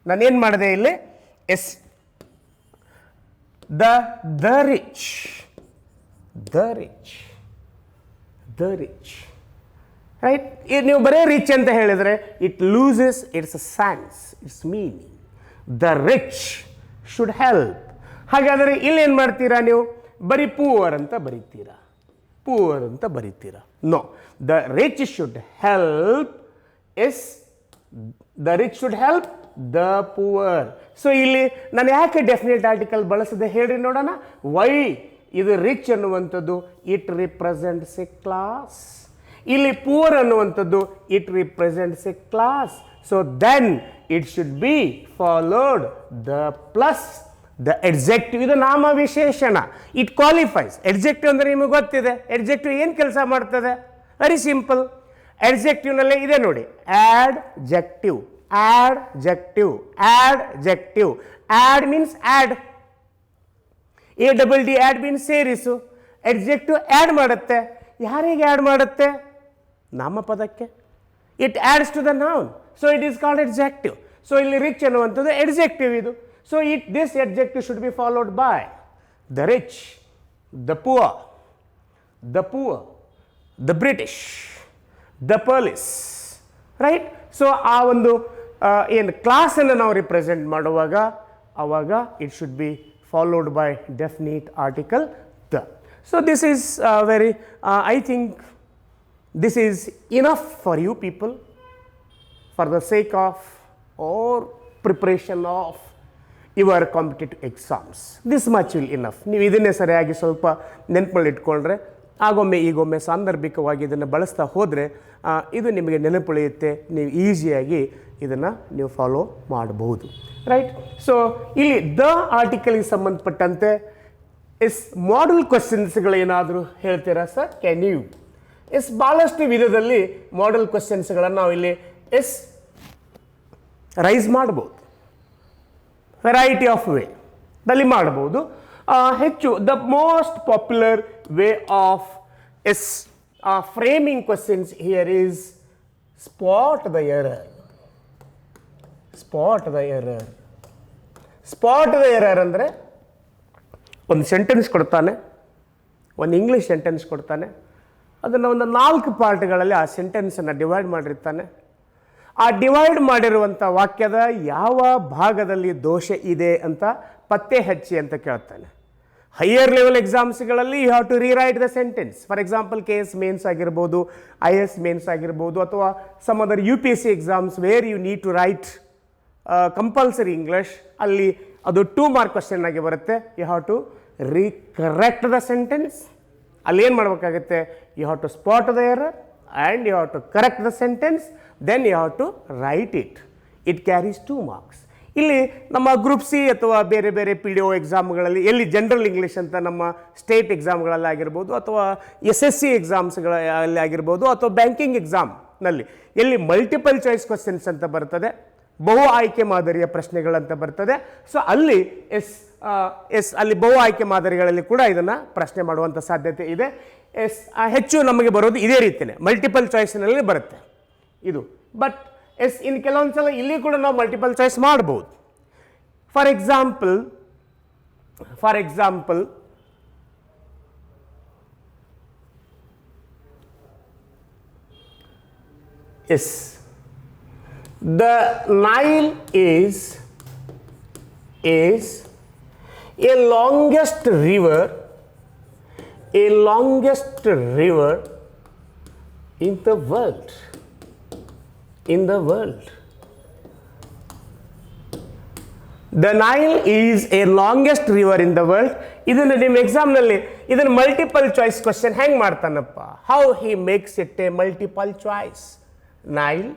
ನಾನೇನು ಮಾಡಿದೆ ಇಲ್ಲಿ? Yes the rich right. ನೀವು ಬರೀ ರಿಚ್ ಅಂತ ಹೇಳಿದರೆ it loses its sense, its meaning. The rich should help. ಹಾಗಾದರೆ ಇಲ್ಲೇನು ಮಾಡ್ತೀರಾ ನೀವು? ಬರೀ ಪೂವರ್ ಅಂತ ಬರೀತೀರಾ. No, the rich should help. Yes the rich should help the poor. So ಇಲ್ಲಿ ನಾನು ಯಾಕೆ ಡೆಫಿನೆಟ್ ಆರ್ಟಿಕಲ್ ಬಳಸದೆ ಹೇಳ್ರಿ ನೋಡೋಣ. ವೈ? ಇದು ರಿಚ್ ಅನ್ನುವಂಥದ್ದು ಇಟ್ ರಿಪ್ರೆಸೆಂಟ್ಸ್ ಎ ಕ್ಲಾಸ್. ಇಲ್ಲಿ ಪೂವರ್ ಅನ್ನುವಂಥದ್ದು it represents a class. So then it should be followed the plus the adjective. ಇದು ನಾಮ ವಿಶೇಷಣ, ಇಟ್ ಕ್ವಾಲಿಫೈಸ್. ಎಡ್ಜೆಕ್ಟಿವ್ ಅಂದರೆ ನಿಮಗೆ ಗೊತ್ತಿದೆ, ಎಡ್ಜೆಕ್ಟಿವ್ ಏನು ಕೆಲಸ ಮಾಡ್ತದೆ? Very simple. ಎಡ್ಜೆಕ್ಟಿವ್ನಲ್ಲೇ ಇದೆ ನೋಡಿ, adjective. Add means add. ADD add means ಸೇರಿಸು. ಎಡ್ಜೆಕ್ಟಿವ್ ಆ್ಯಡ್ ಮಾಡುತ್ತೆ. ಯಾರಿಗೆ ಆ್ಯಡ್ ಮಾಡುತ್ತೆ? ನಾಮಪದಕ್ಕೆ. It adds to the noun, so it is called adjective. So ಇಲ್ಲಿ ರಿಚ್ ಅನ್ನುವಂಥದ್ದು ಎಡ್ಜೆಕ್ಟಿವ್ ಇದು. So this adjective should be followed by the rich, the poor, the British, the police, right. So ಆ ಒಂದು ಏನು ಕ್ಲಾಸನ್ನು ನಾವು ರಿಪ್ರೆಸೆಂಟ್ ಮಾಡುವಾಗ ಆವಾಗ it should be followed by definite article the. So this is very I think this is enough for you people for the sake of or preparation of your competitive exams. This much will enough. ನೀವು ಇದನ್ನೇ ಸರಿಯಾಗಿ ಸ್ವಲ್ಪ ನೆನಪಲ್ಲಿ ಇಟ್ಕೊಂಡ್ರೆ ಆಗೊಮ್ಮೆ ಈಗೊಮ್ಮೆ ಸಾಂದರ್ಭಿಕವಾಗಿ ಇದನ್ನು ಬಳಸ್ತಾ ಹೋದರೆ ಇದು ನಿಮಗೆ ನೆನಪುಳಿಯುತ್ತೆ. ನೀವು ಈಸಿಯಾಗಿ ಇದನ್ನು ನೀವು ಫಾಲೋ ಮಾಡಬಹುದು, ರೈಟ್. ಸೊ ಇಲ್ಲಿ ದ ಆರ್ಟಿಕಲ್ಗೆ ಸಂಬಂಧಪಟ್ಟಂತೆ ಮಾಡೆಲ್ ಕ್ವಶನ್ಸ್ಗಳೇನಾದರೂ ಹೇಳ್ತೀರಾ ಸರ್? Can you? ಭಾಳಷ್ಟು ವಿಧದಲ್ಲಿ ಮಾಡೆಲ್ ಕ್ವಶನ್ಸ್ಗಳನ್ನು ನಾವು ಇಲ್ಲಿ ರೈಸ್ ಮಾಡ್ಬೋದು. ವೆರೈಟಿ ಆಫ್ ವೇ ದಲ್ಲಿ ಮಾಡ್ಬೋದು. ಹೆಚ್ಚು the most popular way of framing questions here is spot the error. Spot the error ಅಂದರೆ ಒಂದು ಸೆಂಟೆನ್ಸ್ ಕೊಡ್ತಾನೆ, ಒಂದು ಇಂಗ್ಲೀಷ್ ಸೆಂಟೆನ್ಸ್ ಕೊಡ್ತಾನೆ, ಅದನ್ನು ಒಂದು 4 ಪಾರ್ಟ್ಗಳಲ್ಲಿ ಆ ಸೆಂಟೆನ್ಸನ್ನು ಡಿವೈಡ್ ಮಾಡಿರ್ತಾನೆ. ಆ ಡಿವೈಡ್ ಮಾಡಿರುವಂಥ ವಾಕ್ಯದ ಯಾವ ಭಾಗದಲ್ಲಿ ದೋಷ ಇದೆ ಅಂತ ಪತ್ತೆ ಹಚ್ಚಿ ಅಂತ ಕೇಳ್ತಾನೆ. ಹೈಯರ್ ಲೆವೆಲ್ ಎಕ್ಸಾಮ್ಸ್ಗಳಲ್ಲಿ you have to rewrite the sentence. For example KS mains ಆಗಿರ್ಬೋದು, IS ಮೇನ್ಸ್ ಆಗಿರ್ಬೋದು, ಅಥವಾ some other UPSC exams where you need to write compulsory English, ಅಲ್ಲಿ ಅದು 2 ಮಾರ್ಕ್ ಕ್ವಶನ್ ಆಗಿ ಬರುತ್ತೆ. You have to correct the sentence. ಅಲ್ಲಿ ಏನು ಮಾಡಬೇಕಾಗುತ್ತೆ? You have to spot the error and you have to correct the sentence, then you have to write it. It carries 2 marks. ಇಲ್ಲಿ ನಮ್ಮ group C ಅಥವಾ ಬೇರೆ ಬೇರೆ PDO ಎಕ್ಸಾಮ್ಗಳಲ್ಲಿ ಎಲ್ಲಿ general English ಅಂತ ನಮ್ಮ ಸ್ಟೇಟ್ ಎಕ್ಸಾಮ್ಗಳಲ್ಲಿ ಆಗಿರ್ಬೋದು, ಅಥವಾ SSC ಎಕ್ಸಾಮ್ಸ್ಗಳಲ್ಲಿ ಆಗಿರ್ಬೋದು, ಅಥವಾ ಬ್ಯಾಂಕಿಂಗ್ ಎಕ್ಸಾಮ್ನಲ್ಲಿ ಎಲ್ಲಿ ಮಲ್ಟಿಪಲ್ ಚಾಯ್ಸ್ ಕ್ವಶನ್ಸ್ ಅಂತ ಬರ್ತದೆ, ಬಹು ಆಯ್ಕೆ ಮಾದರಿಯ ಪ್ರಶ್ನೆಗಳಂತ ಬರ್ತದೆ. ಸೊ ಅಲ್ಲಿ ಎಸ್ ಅಲ್ಲಿ ಬಹು ಆಯ್ಕೆ ಮಾದರಿಗಳಲ್ಲಿ ಕೂಡ ಇದನ್ನು ಪ್ರಶ್ನೆ ಮಾಡುವಂಥ ಸಾಧ್ಯತೆ ಇದೆ. ಎಸ್ ಹೆಚ್ಚು ನಮಗೆ ಬರೋದು ಇದೇ ರೀತಿಯೇ ಮಲ್ಟಿಪಲ್ ಚಾಯ್ಸ್ನಲ್ಲಿ ಬರುತ್ತೆ ಇದು. ಬಟ್ ಎಸ್ ಇನ್ನು ಕೆಲವೊಂದು ಸಲ ಇಲ್ಲಿ ಕೂಡ ನಾವು ಮಲ್ಟಿಪಲ್ ಚಾಯ್ಸ್ ಮಾಡ್ಬೋದು. For example yes the Nile is a longest river in the world. The Nile is a longest river in the world. ಇದನ್ನು ನಿಮ್ಮ ಎಕ್ಸಾಮ್ನಲ್ಲಿ ಇದನ್ನು ಮಲ್ಟಿಪಲ್ ಚಾಯ್ಸ್ ಕ್ವಶನ್ ಹೆಂಗೆ ಮಾಡ್ತಾನಪ್ಪ? How he makes it a multiple choice. Nile,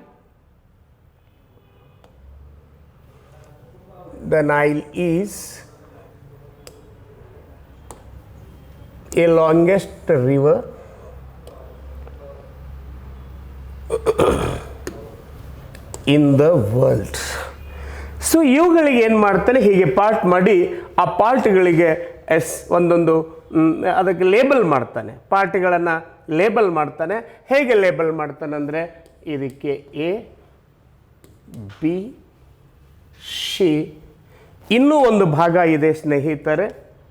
the Nile is a longest river in the world. So ಇವುಗಳಿಗೆ ಏನು ಮಾಡ್ತಾನೆ, ಹೀಗೆ part ಮಾಡಿ ಆ ಪಾರ್ಟ್ಗಳಿಗೆ ಎಸ್ ಒಂದೊಂದು ಅದಕ್ಕೆ ಲೇಬಲ್ ಮಾಡ್ತಾನೆ, ಪಾರ್ಟ್ಗಳನ್ನು ಲೇಬಲ್ ಮಾಡ್ತಾನೆ. ಹೇಗೆ ಲೇಬಲ್ ಮಾಡ್ತಾನೆ ಅಂದರೆ ಇದಕ್ಕೆ ಎ ಬಿ ಸಿ. ಇನ್ನೂ ಒಂದು ಭಾಗ ಇದೆ ಸ್ನೇಹಿತರೆ,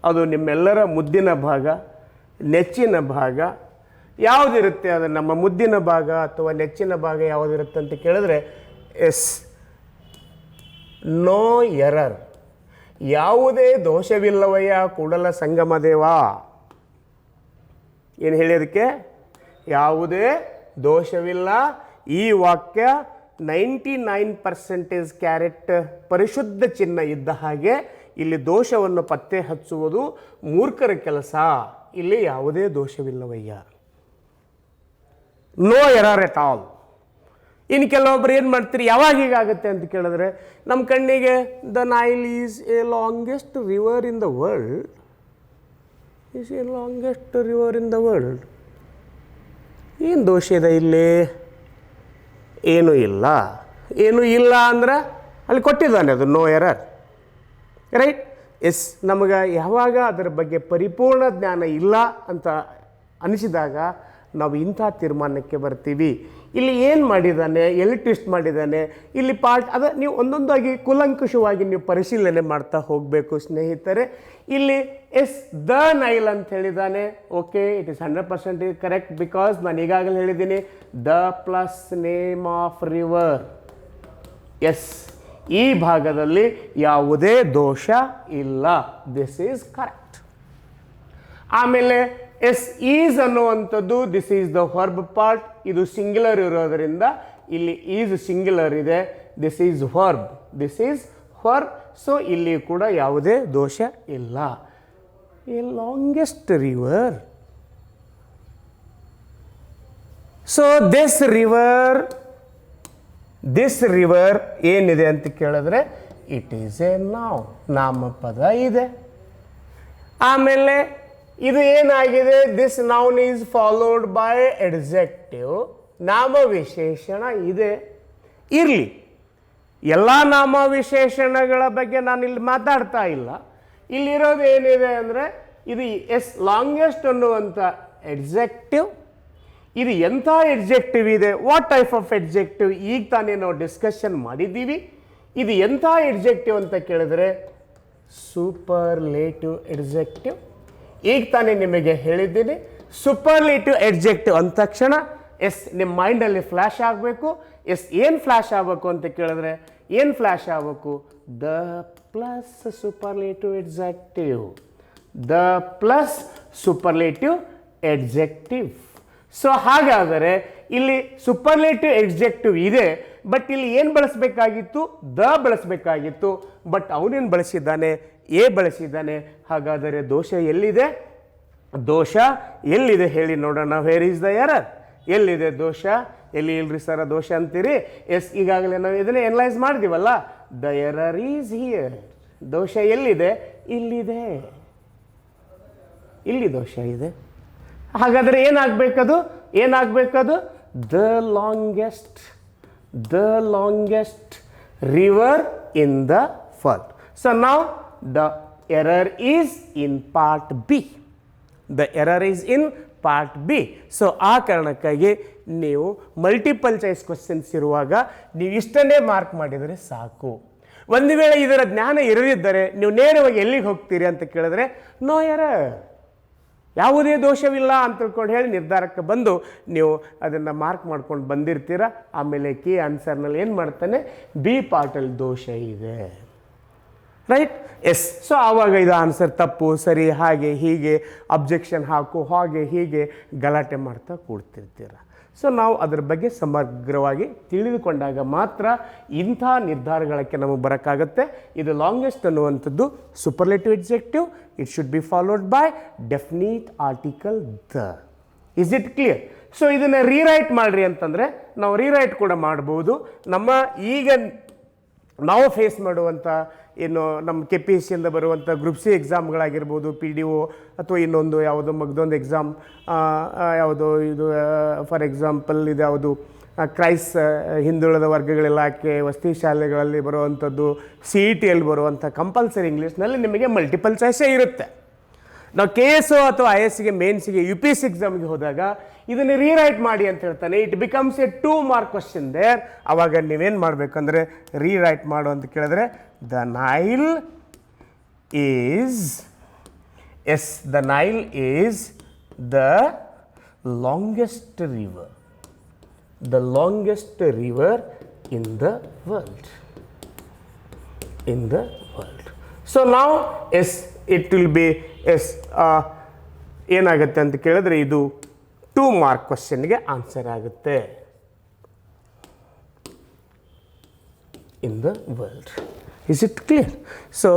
ಅದು ನಿಮ್ಮೆಲ್ಲರ ಮುದ್ದಿನ ಭಾಗ, ನೆಚ್ಚಿನ ಭಾಗ. ಯಾವುದಿರುತ್ತೆ ಅದು ನಮ್ಮ ಮುದ್ದಿನ ಭಾಗ ಅಥವಾ ನೆಚ್ಚಿನ ಭಾಗ ಯಾವುದಿರುತ್ತೆ ಅಂತ ಕೇಳಿದ್ರೆ ಎಸ್ ನೋ ಎರರ್, ಯಾವುದೇ ದೋಷವಿಲ್ಲವಯ್ಯ ಕೂಡಲ ಸಂಗಮ ದೇವ. ಏನು ಹೇಳಿದಕ್ಕೆ? ಯಾವುದೇ ದೋಷವಿಲ್ಲ. ಈ ವಾಕ್ಯ 99% ಕ್ಯಾರೆಟ್ ಪರಿಶುದ್ಧ ಚಿಹ್ನ ಇದ್ದ ಹಾಗೆ ಇಲ್ಲಿ ದೋಷವನ್ನು ಪತ್ತೆ ಹಚ್ಚುವುದು ಮೂರ್ಖರ ಕೆಲಸ. ಇಲ್ಲಿ ಯಾವುದೇ ದೋಷವಿಲ್ಲವಯ್ಯ, ನೋ ಎರರ್ ಎಟ್ ಆಲ್. ಇನ್ನು ಕೆಲವೊಬ್ರು ಏನು ಮಾಡ್ತೀರಿ, ಯಾವಾಗ ಹೀಗಾಗುತ್ತೆ ಅಂತ ಕೇಳಿದ್ರೆ, ನಮ್ಮ ಕಣ್ಣಿಗೆ the Nile is A longest river in the world, is A longest river in the world. ಏನು ದೋಷ ಇದೆ ಇಲ್ಲಿ? ಏನೂ ಇಲ್ಲ. ಏನೂ ಇಲ್ಲ ಅಂದ್ರೆ ಅಲ್ಲಿ ಕೊಟ್ಟಿದ್ದಾನೆ ಅದು ನೋ ಎರರ್, ರೈಟ್? ಎಸ್, ನಮಗೆ ಯಾವಾಗ ಅದರ ಬಗ್ಗೆ ಪರಿಪೂರ್ಣ ಜ್ಞಾನ ಇಲ್ಲ ಅಂತ ಅನಿಸಿದಾಗ ನಾವು ಇಂಥ ತೀರ್ಮಾನಕ್ಕೆ ಬರ್ತೀವಿ. ಇಲ್ಲಿ ಏನು ಮಾಡಿದ್ದಾನೆ, ಎಲ್ಲಿ ಟ್ವಿಸ್ಟ್ ಮಾಡಿದ್ದಾನೆ, ಇಲ್ಲಿ ಪಾರ್ಟ್ ಅದ ನೀವು ಒಂದೊಂದಾಗಿ ಕೂಲಂಕುಷವಾಗಿ ನೀವು ಪರಿಶೀಲನೆ ಮಾಡ್ತಾ ಹೋಗಬೇಕು ಸ್ನೇಹಿತರೆ. ಇಲ್ಲಿ ಎಸ್ ದ ನೈಲ್ ಅಂತ ಹೇಳಿದ್ದಾನೆ. Okay, it is 100% correct, because ನಾನು ಈಗಾಗಲೇ ಹೇಳಿದ್ದೀನಿ the plus name of river. Yes, ಈ ಭಾಗದಲ್ಲಿ ಯಾವುದೇ ದೋಷ ಇಲ್ಲ. This is correct. ಆಮೇಲೆ ಎಸ್ ಈಸ್ ಅನ್ನುವಂಥದ್ದು, this is the verb part. ಇದು ಸಿಂಗ್ಯುಲರ್ ಇರೋದರಿಂದ ಇಲ್ಲಿ ಈಸ್ ಸಿಂಗ್ಯುಲರ್ ಇದೆ. This is verb, this is verb. So ಇಲ್ಲಿ ಕೂಡ ಯಾವುದೇ ದೋಷ ಇಲ್ಲ. A longest river. So this river ಏನಿದೆ ಅಂತ ಕೇಳಿದ್ರೆ ಇಟ್ ಈಸ್ ಎ ನಾಮಪದ ಇದೆ. ಆಮೇಲೆ ಇದು ಏನಾಗಿದೆ, this noun is followed by adjective. ನಾಮವಿಶೇಷಣ ಇದೆ. ಇರಲಿ, ಎಲ್ಲ ನಾಮವಿಶೇಷಣಗಳ ಬಗ್ಗೆ ನಾನು ಇಲ್ಲಿ ಮಾತಾಡ್ತಾ ಇಲ್ಲ. ಇಲ್ಲಿರೋದು ಏನಿದೆ ಅಂದರೆ ಇದು ಎಸ್ ಲಾಂಗೆಸ್ಟ್ ಅನ್ನುವಂಥ ಎಡ್ಜೆಕ್ಟಿವ್. ಇದು ಎಂಥ ಎಡ್ಜೆಕ್ಟಿವ್ ಇದೆ, ವಾಟ್ ಟೈಪ್ ಆಫ್ ಎಡ್ಜೆಕ್ಟಿವ್, ಈಗ ತಾನೇ ನಾವು ಡಿಸ್ಕಷನ್ ಮಾಡಿದ್ದೀವಿ. ಇದು ಎಂಥ ಎಡ್ಜೆಕ್ಟಿವ್ ಅಂತ ಕೇಳಿದ್ರೆ ಸೂಪರ್ಲೇಟಿವ್ ಎಡ್ಜೆಕ್ಟಿವ್. ಈಗ ತಾನೇ ನಿಮಗೆ ಹೇಳಿದ್ದೀನಿ. ಸೂಪರ್ಲೇಟಿವ್ ಎಡ್ಜೆಕ್ಟಿವ್ ಅಂದ ತಕ್ಷಣ ಎಸ್ ನಿಮ್ಮ ಮೈಂಡಲ್ಲಿ ಫ್ಲ್ಯಾಶ್ ಆಗಬೇಕು. ಎಸ್, ಏನು ಫ್ಲ್ಯಾಶ್ ಆಗಬೇಕು ಅಂತ ಕೇಳಿದ್ರೆ ಏನು ಫ್ಲ್ಯಾಶ್ ಆಗಬೇಕು? The plus superlative adjective. The plus superlative adjective. So ಹಾಗಾದರೆ ಇಲ್ಲಿ ಸೂಪರ್ಲೇಟಿವ್ ಎಡ್ಜೆಕ್ಟಿವ್ ಇದೆ, ಬಟ್ ಇಲ್ಲಿ ಏನು ಬಳಸಬೇಕಾಗಿತ್ತು? ದ ಬಳಸಬೇಕಾಗಿತ್ತು. ಬಟ್ ಅವನೇನು ಬಳಸಿದ್ದಾನೆ? ಎ ಬಳಸಿದ್ದಾನೆ. ಹಾಗಾದರೆ ದೋಷ ಎಲ್ಲಿದೆ? ದೋಷ ಎಲ್ಲಿದೆ ಹೇಳಿ ನೋಡೋಣ. Where is the error? ಎಲ್ಲಿದೆ ದೋಷ? ಎಲ್ಲಿ ಇಲ್ರಿ ಸರ ದೋಷ ಅಂತೀರಿ. ಎಸ್, ಈಗಾಗಲೇ ನಾವು ಇದನ್ನೇ ಎನಲೈಸ್ ಮಾಡಿದೀವಲ್ಲ. The error is here. ದೋಷ ಎಲ್ಲಿದೆ? ಇಲ್ಲಿದೆ. ಇಲ್ಲಿ ದೋಷ ಇದೆ. ಹಾಗಾದರೆ ಏನಾಗಬೇಕದು? The longest river in the world. So ನಾವು the error is in part B. The error is in part B. So ಆ ಕಾರಣಕ್ಕಾಗಿ ನೀವು ಮಲ್ಟಿಪಲ್ ಚಾಯ್ಸ್ ಕ್ವಶನ್ಸ್ ಇರುವಾಗ ನೀವು ಇಷ್ಟನ್ನೇ ಮಾರ್ಕ್ ಮಾಡಿದರೆ ಸಾಕು. ಒಂದು ವೇಳೆ ಇದರ ಜ್ಞಾನ ಇರದಿದ್ದರೆ ನೀವು ನೇರವಾಗಿ ಎಲ್ಲಿಗೆ ಹೋಗ್ತೀರಿ ಅಂತ ಕೇಳಿದ್ರೆ ನೋ ಎರರ್, ಯಾವುದೇ ದೋಷವಿಲ್ಲ ಅಂತ ತಿಳ್ಕೊಂಡು ಹೇಳಿ ನಿರ್ಧಾರಕ್ಕೆ ಬಂದು ನೀವು ಅದನ್ನು ಮಾರ್ಕ್ ಮಾಡ್ಕೊಂಡು ಬಂದಿರ್ತೀರ. ಆಮೇಲೆ ಕೀ ಆನ್ಸರ್ನಲ್ಲಿ ಏನು ಮಾಡ್ತಾನೆ, ಬಿ ಪಾರ್ಟಲ್ಲಿ ದೋಷ ಇದೆ, ರೈಟ್? ಎಸ್. ಸೊ ಆವಾಗ ಇದು ಆನ್ಸರ್ ತಪ್ಪು ಸರಿ ಹಾಗೆ ಹೀಗೆ ಅಬ್ಜೆಕ್ಷನ್ ಹಾಕು ಹಾಗೆ ಹೀಗೆ ಗಲಾಟೆ ಮಾಡ್ತಾ ಕೂಡ್ತಿರ್ತೀರ. ಸೊ ನಾವು ಅದರ ಬಗ್ಗೆ ಸಮಗ್ರವಾಗಿ ತಿಳಿದುಕೊಂಡಾಗ ಮಾತ್ರ ಇಂಥ ನಿರ್ಧಾರಗಳಕ್ಕೆ ನಮಗೆ ಬರೋಕ್ಕಾಗತ್ತೆ. ಇದು ಲಾಂಗೆಸ್ಟ್ ಅನ್ನುವಂಥದ್ದು superlative adjective. It should be followed by definite article the. Is it clear? So ಇದನ್ನು ರೀರೈಟ್ ಮಾಡಿರಿ ಅಂತಂದರೆ ನಾವು ರೀರೈಟ್ ಕೂಡ ಮಾಡ್ಬೋದು. ನಮ್ಮ ಈಗ ನಾವು ಫೇಸ್ ಮಾಡುವಂಥ ಏನು ನಮ್ಮ ಕೆ ಪಿ ಎಸ್ ಸಿಯಿಂದ ಬರುವಂಥ ಗ್ರೂಪ್ ಸಿ ಎಕ್ಸಾಮ್ಗಳಾಗಿರ್ಬೋದು, ಪಿ ಡಿ ಒ ಅಥವಾ ಇನ್ನೊಂದು ಯಾವುದೋ ಮಗದೊಂದು ಎಕ್ಸಾಮ್, ಯಾವುದೋ ಇದು ಫಾರ್ ಎಕ್ಸಾಂಪಲ್ ಇದು ಯಾವುದು ಕ್ರೈಸ್ ಹಿಂದುಳಿದ ವರ್ಗಗಳ ಇಲಾಖೆ ವಸತಿ ಶಾಲೆಗಳಲ್ಲಿ ಬರುವಂಥದ್ದು, ಸಿ ಇ ಟಿಯಲ್ಲಿ ಬರುವಂಥ ಕಂಪಲ್ಸರಿ ಇಂಗ್ಲೀಷ್ನಲ್ಲಿ ನಿಮಗೆ ಮಲ್ಟಿಪಲ್ ಚಾಯ್ಸೇ ಇರುತ್ತೆ. ನಾವು ಕೆ ಎಸ್ ಒ ಅಥವಾ ಐ ಎಸ್ಗೆ ಮೇನ್ಸಿಗೆ ಯು ಪಿ ಎಸ್ ಸಿ ಎಕ್ಸಾಮ್ಗೆ ಹೋದಾಗ ಇದನ್ನು ರೀರೈಟ್ ಮಾಡಿ ಅಂತ ಹೇಳ್ತಾನೆ. It becomes a 2 mark question there. ಆವಾಗ ನೀವೇನು ಮಾಡಬೇಕಂದ್ರೆ ರೀರೈಟ್ ಮಾಡು ಅಂತ ಕೇಳಿದ್ರೆ the Nile is the Nile is the longest river, the longest river in the world, in the world. So ನಾವು ಇಟ್ ವಿಲ್ ಬಿ ಏನಾಗುತ್ತೆ ಅಂತ ಕೇಳಿದ್ರೆ ಇದು 2 ಮಾರ್ಕ್ ಕ್ವಶನ್ಗೆ ಆನ್ಸರ್ ಆಗುತ್ತೆ. In the world. Is it clear? So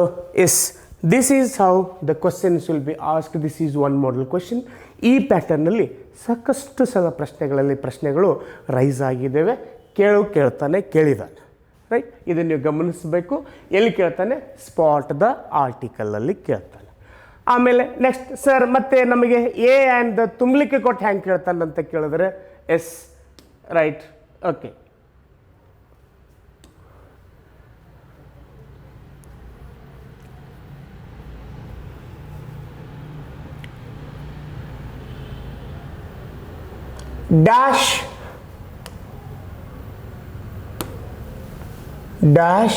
this is how the questions will be ask. This is one model question. ಈ ಪ್ಯಾಟರ್ನಲ್ಲಿ ಸಾಕಷ್ಟು ಸಲ ಪ್ರಶ್ನೆಗಳು ರೈಸ್ ಆಗಿದ್ದಾವೆ. ಕೇಳ್ತಾನೆ ಕೇಳಿದಾನೆ, ರೈಟ್? ಇದನ್ನು ನೀವು ಗಮನಿಸಬೇಕು. ಎಲ್ಲಿ ಕೇಳ್ತಾನೆ? ಸ್ಪಾಟ್ ದ ಆರ್ಟಿಕಲಲ್ಲಿ ಕೇಳ್ತಾನೆ. ಆಮೇಲೆ ನೆಕ್ಸ್ಟ್ ಸರ್ ಮತ್ತೆ ನಮಗೆ ಎ ಆ್ಯಂಡ್ ದ ತುಂಬಲಿಕ್ಕೆ ಕೊಟ್ಟು ಹ್ಯಾಂಗೆ ಕೇಳ್ತಾನೆ ಅಂತ ಕೇಳಿದ್ರೆ yes, right, okay. dash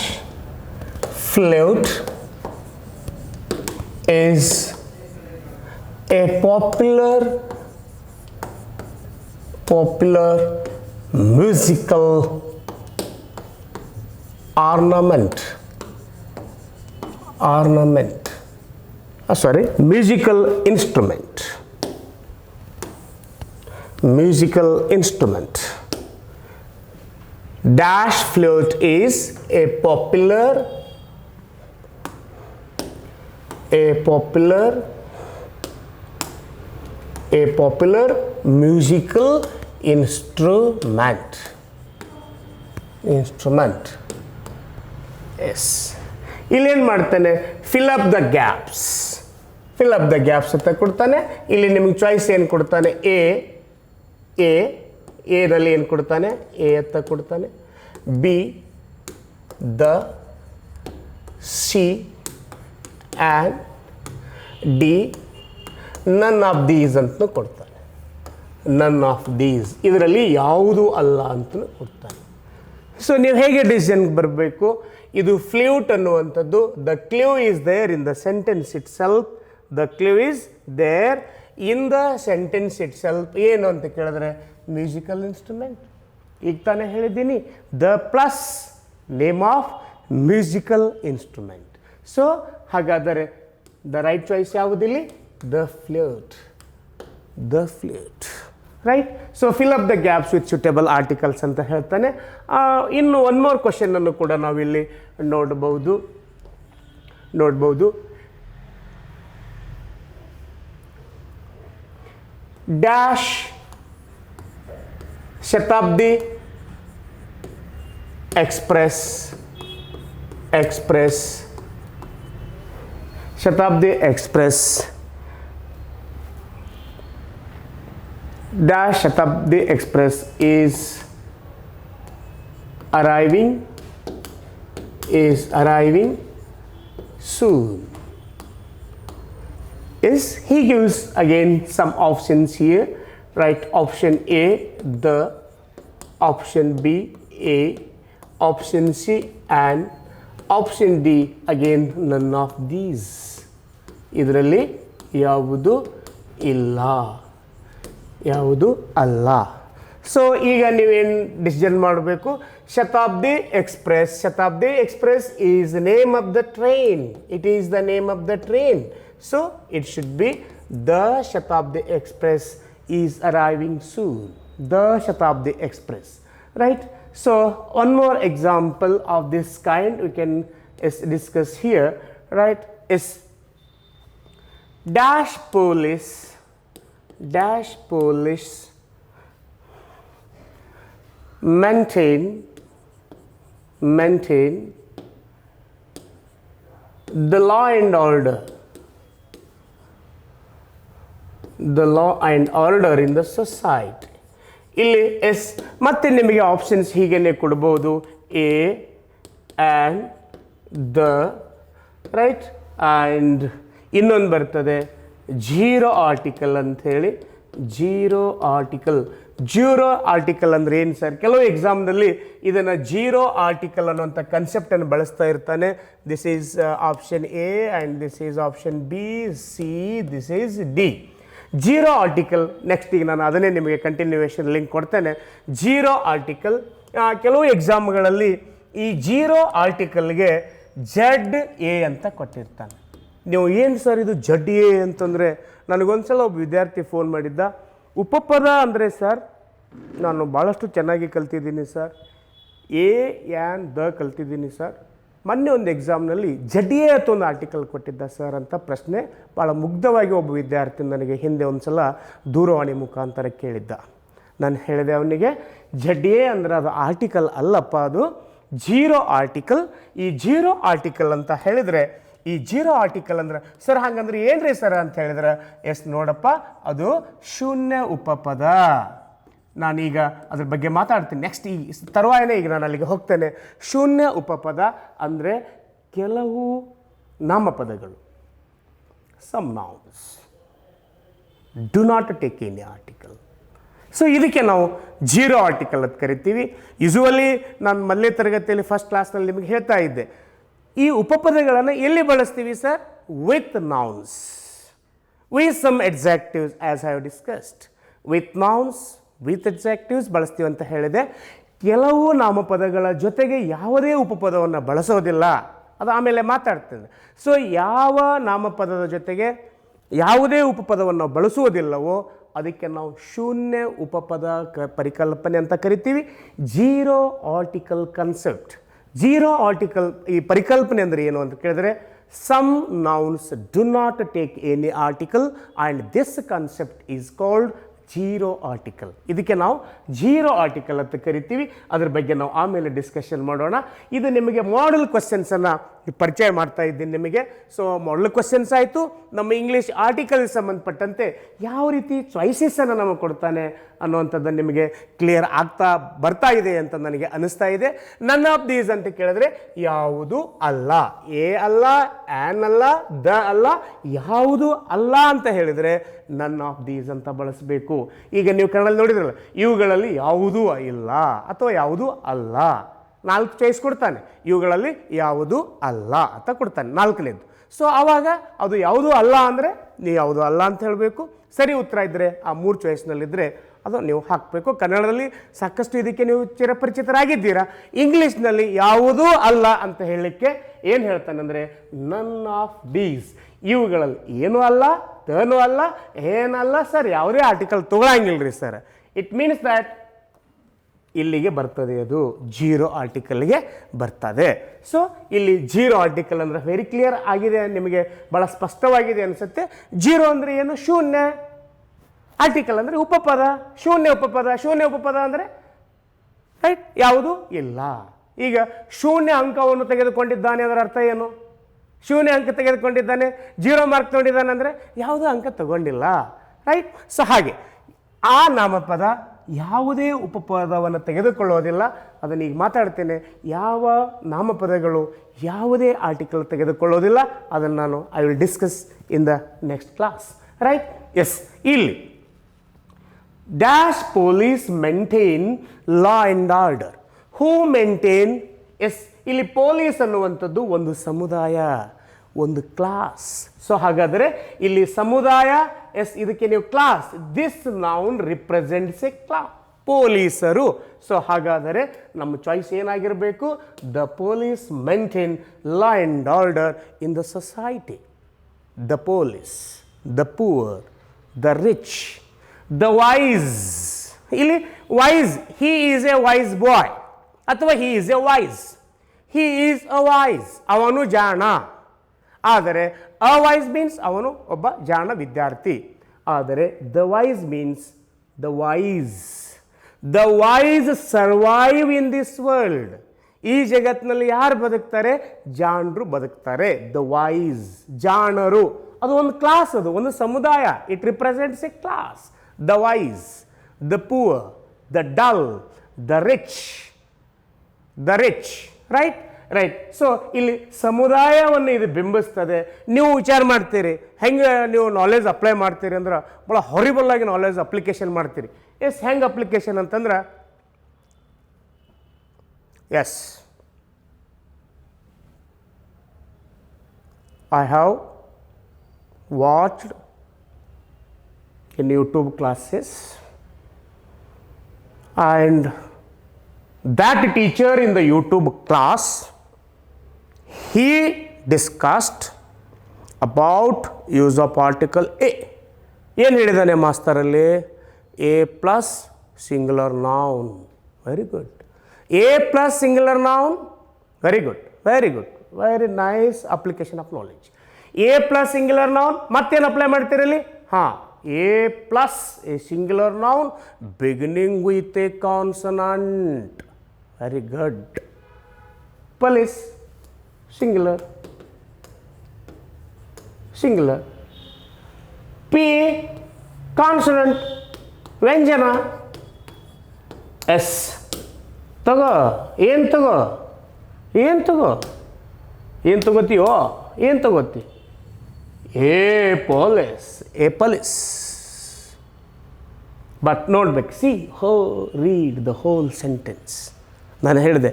flute is a popular musical musical instrument. Dash flute is a popular musical instrument. Yes. ಇಲ್ಲೇನು ಮಾಡ್ತಾನೆ? fill up the gaps ಅಂತ ಕೊಡ್ತಾನೆ. ಇಲ್ಲಿ ನಿಮಗೆ ಚಾಯ್ಸ್ ಏನು ಕೊಡ್ತಾನೆ? ಎನಲ್ಲಿ ಏನು ಕೊಡ್ತಾನೆ? ಎ ಅಂತ ಕೊಡ್ತಾನೆ. B, the, C and D, ನನ್ ಆಫ್ ದೀಸ್ ಅಂತ ಕೊಡ್ತಾನೆ. ನನ್ ಆಫ್ ದೀಸ್ ಇದರಲ್ಲಿ ಯಾವುದೂ ಅಲ್ಲ ಅಂತ ಕೊಡ್ತಾನೆ. ಸೊ ನೀವು ಹೇಗೆ ಡಿಸಿಷನ್ಗೆ ಬರಬೇಕು? ಇದು ಫ್ಲೂಟ್ ಅನ್ನುವಂಥದ್ದು the clue is there in the sentence itself. The clue is there in the sentence itself. ಏನು ಅಂತ ಕೇಳಿದ್ರೆ ಮ್ಯೂಸಿಕಲ್ ಇನ್ಸ್ಟ್ರೂಮೆಂಟ್. ಈಗ ತಾನೇ ಹೇಳಿದ್ದೀನಿ the plus name of musical instrument. So ಹಾಗಾದರೆ ದ ರೈಟ್ ಚಾಯ್ಸ್ ಯಾವುದಿಲ್ಲಿ? The flute. Right. So fill up the gaps with suitable articles ಅಂತ ಹೇಳ್ತಾನೆ. ಇನ್ನು ಒನ್ ಮೋರ್ ಕ್ವಶನನ್ನು ಕೂಡ ನಾವಿಲ್ಲಿ ನೋಡ್ಬೋದು. Dash Shatabdi express dash Shatabdi Express is arriving soon. is he gives again some options here, right? Option A, the, option B, A, option C, and option D, again none of these. ಇದರಲ್ಲಿ ಯಾವುದು ಇಲ್ಲ, ಯಾವುದು ಅಲ್ಲ. So ಈಗ ನೀವೇನು decision ಮಾಡಬೇಕು? Shatabdi express. Shatabdi express is the name of the train. It is the name of the train. So it should be the Shatabdi Express is arriving soon. The Shatabdi Express, right? So one more example of this kind we can discuss here, right? Is dash police maintain the law and order. The law and order in the society. ಇಲ್ಲಿ S ಮತ್ತೆ ನಿಮಗೆ options ಹೀಗೇನೆ ಕೊಡ್ಬೋದು. A and the, right? And ಇನ್ನೊಂದು ಬರ್ತದೆ zero article ಅಂಥೇಳಿ. Zero article ಅಂದರೆ ಏನು ಸರ್? ಕೆಲವು ಎಕ್ಸಾಮ್ನಲ್ಲಿ ಇದನ್ನು ಜೀರೋ ಆರ್ಟಿಕಲ್ ಅನ್ನುವಂಥ ಕನ್ಸೆಪ್ಟನ್ನು ಬಳಸ್ತಾ ಇರ್ತಾನೆ. This is option A and this is option B, C, this is D. Zero article next ಈಗ ನಾನು ಅದನ್ನೇ ನಿಮಗೆ ಕಂಟಿನ್ಯೂಯೇಷನ್ ಲಿಂಕ್ ಕೊಡ್ತೇನೆ. ಜೀರೋ ಆರ್ಟಿಕಲ್ ಕೆಲವು ಎಕ್ಸಾಮ್ಗಳಲ್ಲಿ ಈ ಜೀರೋ ಆರ್ಟಿಕಲ್ಗೆ ಜಡ್ ಎ ಅಂತ ಕೊಟ್ಟಿರ್ತಾನೆ. ನೀವು ಏನು ಸರ್ ಇದು ಜಡ್ ಎ ಅಂತಂದರೆ? ನನಗೊಂದ್ಸಲ ಒಬ್ಬ ವಿದ್ಯಾರ್ಥಿ ಫೋನ್ ಮಾಡಿದ್ದ. ಉಪಪದ ಅಂದರೆ ಸರ್ ನಾನು ಭಾಳಷ್ಟು ಚೆನ್ನಾಗಿ ಕಲ್ತಿದ್ದೀನಿ ಸರ್, ಎ ಆ್ಯಂಡ್ ದ ಕಲ್ತಿದ್ದೀನಿ ಸರ್. ಮೊನ್ನೆ ಒಂದು ಎಕ್ಸಾಮ್ನಲ್ಲಿ ಜಡ್ ಎ ಅಂತ ಒಂದು ಆರ್ಟಿಕಲ್ ಕೊಟ್ಟಿದ್ದ ಸರ್ ಅಂತ ಪ್ರಶ್ನೆ ಭಾಳ ಮುಗ್ಧವಾಗಿ ಒಬ್ಬ ವಿದ್ಯಾರ್ಥಿ ನನಗೆ ಹಿಂದೆ ಒಂದು ಸಲ ದೂರವಾಣಿ ಮುಖಾಂತರ ಕೇಳಿದ್ದ. ನಾನು ಹೇಳಿದೆ ಅವನಿಗೆ, ಜಡ್ ಎ ಅಂದರೆ ಅದು ಆರ್ಟಿಕಲ್ ಅಲ್ಲಪ್ಪ, ಅದು ಜೀರೋ ಆರ್ಟಿಕಲ್. ಈ ಜೀರೋ ಆರ್ಟಿಕಲ್ ಅಂತ ಹೇಳಿದರೆ, ಈ ಜೀರೋ ಆರ್ಟಿಕಲ್ ಅಂದ್ರೆ ಸರ್ ಹಾಗಂದ್ರೆ ಏನು ರೀ ಸರ್ ಅಂತ ಹೇಳಿದ್ರೆ, ಎಸ್ ನೋಡಪ್ಪ, ಅದು ಶೂನ್ಯ ಉಪಪದ. ನಾನೀಗ ಅದ್ರ ಬಗ್ಗೆ ಮಾತಾಡ್ತೀನಿ ನೆಕ್ಸ್ಟ್. ಈ ತರುವಾಯನೇ ಈಗ ನಾನು ಅಲ್ಲಿಗೆ ಹೋಗ್ತೇನೆ. ಶೂನ್ಯ ಉಪಪದ ಅಂದರೆ ಕೆಲವು ನಾಮಪದಗಳು, some nouns, do not take any article. So ಇದಕ್ಕೆ ನಾವು ಜೀರೋ ಆರ್ಟಿಕಲ್ ಅಂತ ಕರಿತೀವಿ. ಯೂಸುವಲಿ ನಾನು ಮೊದಲನೇ ತರಗತಿಯಲ್ಲಿ ಫಸ್ಟ್ ಕ್ಲಾಸ್ನಲ್ಲಿ ನಿಮಗೆ ಹೇಳ್ತಾ ಇದ್ದೆ, ಈ ಉಪಪದಗಳನ್ನು ಎಲ್ಲಿ ಬಳಸ್ತೀವಿ sir? With nouns, with some adjectives as I have discussed. With nouns, with adjectives ಬಳಸ್ತೀವಿ ಅಂತ ಹೇಳಿದೆ. ಕೆಲವು ನಾಮಪದಗಳ ಜೊತೆಗೆ ಯಾವುದೇ ಉಪಪದವನ್ನು ಬಳಸೋದಿಲ್ಲ, ಅದು ಆಮೇಲೆ ಮಾತಾಡ್ತೇನೆ. ಸೊ ಯಾವ ನಾಮಪದದ ಜೊತೆಗೆ ಯಾವುದೇ ಉಪಪದವನ್ನು ಬಳಸುವುದಿಲ್ಲವೋ ಅದಕ್ಕೆ ನಾವು ಶೂನ್ಯ ಉಪಪದ ಪರಿಕಲ್ಪನೆ ಅಂತ ಕರಿತೀವಿ. Zero article concept. Zero article ಈ ಪರಿಕಲ್ಪನೆ ಅಂದರೆ ಏನು ಅಂತ ಕೇಳಿದ್ರೆ, some nouns do not take any article and this concept is called zero article. ಇದಕ್ಕೆ ನಾವು ಜೀರೋ ಆರ್ಟಿಕಲ್ ಅಂತ ಕರಿತೀವಿ. ಅದ್ರ ಬಗ್ಗೆ ನಾವು ಆಮೇಲೆ ಡಿಸ್ಕಷನ್ ಮಾಡೋಣ. ಇದು ನಿಮಗೆ ಮಾಡೆಲ್ ಕ್ವಶನ್ಸನ್ನು ಪರಿಚಯ ಮಾಡ್ತಾ ಇದ್ದೀನಿ ನಿಮಗೆ. ಸೊ ಮಾಡೆಲ್ ಕ್ವಶನ್ಸ್ ಆಯಿತು. ನಮ್ಮ ಇಂಗ್ಲೀಷ್ ಆರ್ಟಿಕಲ್ ಸಂಬಂಧಪಟ್ಟಂತೆ ಯಾವ ರೀತಿ ಚಾಯ್ಸಸನ್ನು ನಮಗೆ ಕೊಡ್ತಾನೆ ಅನ್ನುವಂಥದ್ದು ನಿಮಗೆ ಕ್ಲಿಯರ್ ಆಗ್ತಾ ಬರ್ತಾ ಇದೆ ಅಂತ ನನಗೆ ಅನಿಸ್ತಾ ಇದೆ. ನನ್ ಆಫ್ ದೀಸ್ ಅಂತ ಕೇಳಿದ್ರೆ ಯಾವುದು ಅಲ್ಲ, ಎ ಅಲ್ಲ, ಆ್ಯನ್ ಅಲ್ಲ, ದ ಅಲ್ಲ, ಯಾವುದು ಅಲ್ಲ ಅಂತ ಹೇಳಿದರೆ ನನ್ ಆಫ್ ದೀಸ್ ಅಂತ ಬಳಸಬೇಕು. ಈಗ ನೀವು ಕನ್ನಡದಲ್ಲಿ ನೋಡಿದ್ರಲ್ಲ, ಇವುಗಳಲ್ಲಿ ಯಾವುದೂ ಇಲ್ಲ ಅಥವಾ ಯಾವುದೂ ಅಲ್ಲ, 4 ಚಾಯ್ಸ್ ಕೊಡ್ತಾನೆ. ಇವುಗಳಲ್ಲಿ ಯಾವುದು ಅಲ್ಲ ಅಂತ ಕೊಡ್ತಾನೆ, 4ನೇದು. ಸೊ ಆವಾಗ ಅದು ಯಾವುದೂ ಅಲ್ಲ ಅಂದರೆ ನೀವು ಯಾವುದು ಅಲ್ಲ ಅಂತ ಹೇಳಬೇಕು. ಸರಿ ಉತ್ತರ ಇದ್ದರೆ ಆ 3 ಚಾಯ್ಸ್ನಲ್ಲಿದ್ದರೆ ಅದು ನೀವು ಹಾಕಬೇಕು. ಕನ್ನಡದಲ್ಲಿ ಸಾಕಷ್ಟು ಇದಕ್ಕೆ ನೀವು ಚಿರಪರಿಚಿತರಾಗಿದ್ದೀರಾ. ಇಂಗ್ಲೀಷ್ನಲ್ಲಿ ಯಾವುದೂ ಅಲ್ಲ ಅಂತ ಹೇಳಲಿಕ್ಕೆ ಏನು ಹೇಳ್ತಾನೆ ಅಂದರೆ ನನ್ ಆಫ್ ದೀಸ್. ಇವುಗಳಲ್ಲಿ ಏನೂ ಅಲ್ಲ, ತನೂ ಅಲ್ಲ, ಏನಲ್ಲ ಸರ್, ಯಾವುದೇ ಆರ್ಟಿಕಲ್ ತೊಗೊಳಂಗಿಲ್ಲ ರೀ ಸರ್. ಇಟ್ ಮೀನ್ಸ್ ದ್ಯಾಟ್ ಇಲ್ಲಿಗೆ ಬರ್ತದೆ, ಅದು ಜೀರೋ ಆರ್ಟಿಕಲ್ಗೆ ಬರ್ತದೆ. ಸೊ ಇಲ್ಲಿ ಜೀರೋ ಆರ್ಟಿಕಲ್ ಅಂದರೆ ವೆರಿ ಕ್ಲಿಯರ್ ಆಗಿದೆ, ನಿಮಗೆ ಭಾಳ ಸ್ಪಷ್ಟವಾಗಿದೆ ಅನಿಸುತ್ತೆ. ಜೀರೋ ಅಂದರೆ ಏನು? ಶೂನ್ಯ. ಆರ್ಟಿಕಲ್ ಅಂದರೆ ಉಪಪದ, ಶೂನ್ಯ ಉಪಪದ. ಶೂನ್ಯ ಉಪಪದ ಅಂದರೆ ರೈಟ್, ಯಾವುದು ಇಲ್ಲ. ಈಗ ಶೂನ್ಯ ಅಂಕವನ್ನು ತೆಗೆದುಕೊಂಡಿದ್ದಾನೆ ಅದರ ಅರ್ಥ ಏನು? ಶೂನ್ಯ ಅಂಕ ತೆಗೆದುಕೊಂಡಿದ್ದಾನೆ, 0 ಮಾರ್ಕ್ ತೊಗೊಂಡಿದ್ದಾನೆ ಅಂದರೆ ಯಾವುದೂ ಅಂಕ ತಗೊಂಡಿಲ್ಲ, ರೈಟ್? ಸೊ ಹಾಗೆ ಆ ನಾಮಪದ ಯಾವುದೇ ಉಪಪದವನ್ನು ತೆಗೆದುಕೊಳ್ಳೋದಿಲ್ಲ. ಅದನ್ನು ಈಗ ಮಾತಾಡ್ತೇನೆ. ಯಾವ ನಾಮಪದಗಳು ಯಾವುದೇ ಆರ್ಟಿಕಲ್ ತೆಗೆದುಕೊಳ್ಳೋದಿಲ್ಲ. ಅದನ್ನು ನಾನು I will discuss in the next class. Right? Yes. ಇಲ್ಲಿ dash police maintain law and order. Who maintain? Yes, ಇಲ್ಲಿ ಪೊಲೀಸ್ ಅನ್ನುವಂಥದ್ದು ಒಂದು ಸಮುದಾಯ, ಒಂದು ಕ್ಲಾಸ್. ಸೊ ಹಾಗಾದರೆ ಇಲ್ಲಿ ಸಮುದಾಯ, ಎಸ್, ಇದಕ್ಕೆ ನೀವು class. This noun represents a class, ಪೊಲೀಸರು. ಸೊ ಹಾಗಾದರೆ ನಮ್ಮ ಚಾಯ್ಸ್ ಏನಾಗಿರಬೇಕು? The police maintain law and order in the society. The police, the poor, the rich, the wise. ಇಲ್ಲಿ wise, he is a wise boy ಅಥವಾ he is a wise. He is a wise, ಅವನು ಜಾಣ. ಆದರೆ ಅವೈಸ್ means ಅವನು ಒಬ್ಬ ಜಾಣ ವಿದ್ಯಾರ್ಥಿ. ಆದರೆ the wise means the wise. The wise survive in this world. ಈ ಜಗತ್ತಿನಲ್ಲಿ ಯಾರು ಬದುಕ್ತಾರೆ? ಜಾಣರು ಬದುಕ್ತಾರೆ. ದ ವೈಸ್, ಜಾಣರು. ಅದು ಒಂದು ಕ್ಲಾಸ್, ಅದು ಒಂದು ಸಮುದಾಯ. It represents a class. The wise, the poor, the dull, the rich. The rich, right? Right. So ಇಲ್ಲಿ ಸಮುದಾಯವನ್ನು ಇದು ಬಿಂಬಿಸ್ತದೆ. ನೀವು ವಿಚಾರ ಮಾಡ್ತೀರಿ ಹೆಂಗೆ ನೀವು ನಾಲೆಜ್ ಅಪ್ಲೈ ಮಾಡ್ತೀರಿ ಅಂದ್ರೆ ಭಾಳ ಹಾರಿಬಲ್ ಆಗಿ ನಾಲೆಜ್ ಅಪ್ಲಿಕೇಶನ್ ಮಾಡ್ತೀರಿ. ಎಸ್, ಹೆಂಗೆ ಅಪ್ಲಿಕೇಶನ್ ಅಂತಂದ್ರೆ, yes, I have watched in YouTube classes, and that teacher in the YouTube class, he discussed about use of article A. ಏನು ಹೇಳಿದಾನೆ ಮಾಸ್ತರಲ್ಲಿ? A plus singular noun. Very good. A plus singular noun. Very good. Very good. Very nice application of knowledge. A plus singular noun. ಮತ್ತೇನು apply ಮಾಡ್ತೀರಲ್ಲಿ? ಹಾಂ, A plus a singular noun beginning with a consonant. Very good. Police, singular. Singular. P, consonant. ವ್ಯಂಜನ. S. ತಗೋ. ಏನು ತಗೋ? ಏನು ತಗೋ? ಏನು ತಗೋತೀಯೋ? ಏನು ತಗೋತಿ? A police, a police. But ನೋಡ್ಬೇಕು, see read the whole sentence. ನಾನು ಹೇಳಿದೆ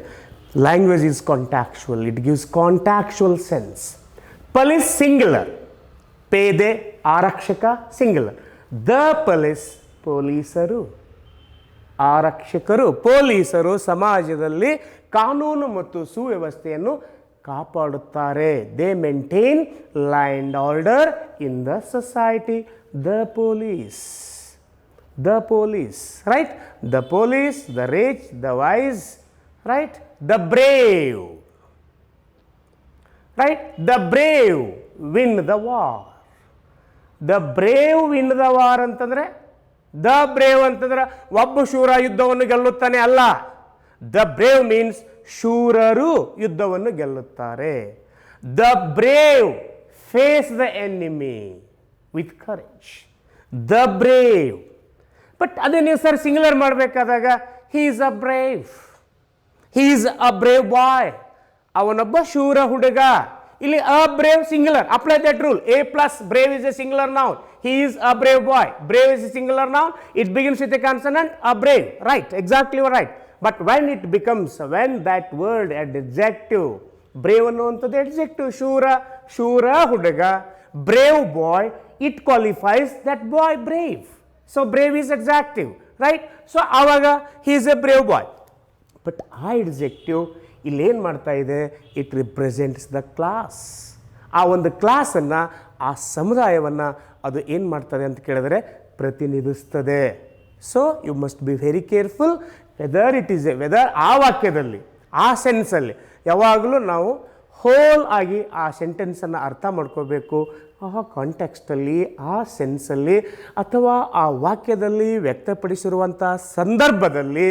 language is contextual, it gives contextual sense. Police singular, ಪೇದೆ ಆರಕ್ಷಕ ಸಿಂಗ್ಯುಲರ್. ದ ಪೊಲೀಸ್ ಪೊಲೀಸರು, ಆರಕ್ಷಕರು. ಪೊಲೀಸರು ಸಮಾಜದಲ್ಲಿ ಕಾನೂನು ಮತ್ತು ಸುವ್ಯವಸ್ಥೆಯನ್ನು ಕಾಪಾಡುತ್ತಾರೆ. They maintain law and order in the society. The police, the police, right? The police, the rich, the wise, right? The brave, right? The brave win the war. The brave win the war ಅಂತಂದರೆ, the brave ಅಂತಂದ್ರೆ ಒಬ್ಬ ಶೂರ ಯುದ್ಧವನ್ನು ಗೆಲ್ಲುತ್ತಾನೆ ಅಲ್ಲ. The brave means ಶೂರರು ಯುದ್ಧವನ್ನು ಗೆಲ್ಲುತ್ತಾರೆ. The brave face the enemy with courage. The brave. But ಅದೇ ನೀವು ಸರ್ ಸಿಂಗ್ಯುಲರ್ ಮಾಡಬೇಕಾದಾಗ he is a brave, he is a brave boy. ಅವನೊಬ್ಬ ಶೂರ ಹುಡುಗ. ಇಲ್ಲಿ a brave singular. Apply that rule. A plus brave is a singular noun. He is a brave boy. Brave is a singular noun. It begins with a consonant. A brave. Right. Exactly right. But when it becomes, when that word adjective, brave ಅನ್ನುವಂಥದ್ದು adjective, ಶೂರ ಹುಡುಗ, brave boy, it qualifies that boy brave. So brave is adjective, right? So ಆವಾಗ he is a brave boy. But ಆ adjective ಇಲ್ಲೇನು ಮಾಡ್ತಾ ಇದೆ? It represents the class. ಆ ಒಂದು ಕ್ಲಾಸನ್ನು, ಆ ಸಮುದಾಯವನ್ನು ಅದು ಏನು ಮಾಡ್ತದೆ ಅಂತ ಕೇಳಿದ್ರೆ ಪ್ರತಿನಿಧಿಸ್ತದೆ. So you must be very careful whether it is whether ಆ ವಾಕ್ಯದಲ್ಲಿ, ಆ ಸೆನ್ಸಲ್ಲಿ ಯಾವಾಗಲೂ ನಾವು ಹೋಲ್ ಆಗಿ ಆ ಸೆಂಟೆನ್ಸನ್ನು ಅರ್ಥ ಮಾಡ್ಕೋಬೇಕು. ಆ ಕಾಂಟೆಕ್ಸ್ಟಲ್ಲಿ, ಆ ಸೆನ್ಸಲ್ಲಿ ಅಥವಾ ಆ ವಾಕ್ಯದಲ್ಲಿ ವ್ಯಕ್ತಪಡಿಸಿರುವಂಥ ಸಂದರ್ಭದಲ್ಲಿ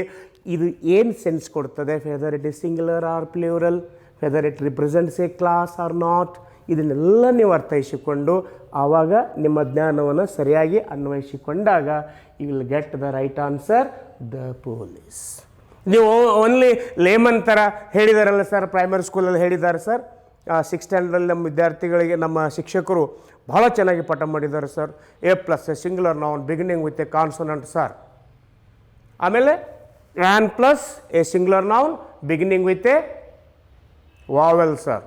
ಇದು ಏನು ಸೆನ್ಸ್ ಕೊಡ್ತದೆ, whether it is singular or plural, whether it represents a class or not, ಇದನ್ನೆಲ್ಲ ನೀವು ಅರ್ಥೈಸಿಕೊಂಡು ಆವಾಗ ನಿಮ್ಮ ಜ್ಞಾನವನ್ನು ಸರಿಯಾಗಿ ಅನ್ವಯಿಸಿಕೊಂಡಾಗ you will get the right answer, the police. ನೀವು ಓನ್ಲಿ ಲೇಮನ್ ಥರ ಹೇಳಿದಾರಲ್ಲ ಸರ್, ಪ್ರೈಮರಿ ಸ್ಕೂಲಲ್ಲಿ ಹೇಳಿದ್ದಾರೆ ಸರ್, 6th ಸ್ಟ್ಯಾಂಡರ್ಡಲ್ಲಿ ನಮ್ಮ ವಿದ್ಯಾರ್ಥಿಗಳಿಗೆ ನಮ್ಮ ಶಿಕ್ಷಕರು ಭಾಳ ಚೆನ್ನಾಗಿ ಪಾಠ ಮಾಡಿದ್ದಾರೆ sir. A+ singular noun beginning with a consonant sir. ಆಮೇಲೆ an plus a singular noun beginning with a vowel sir.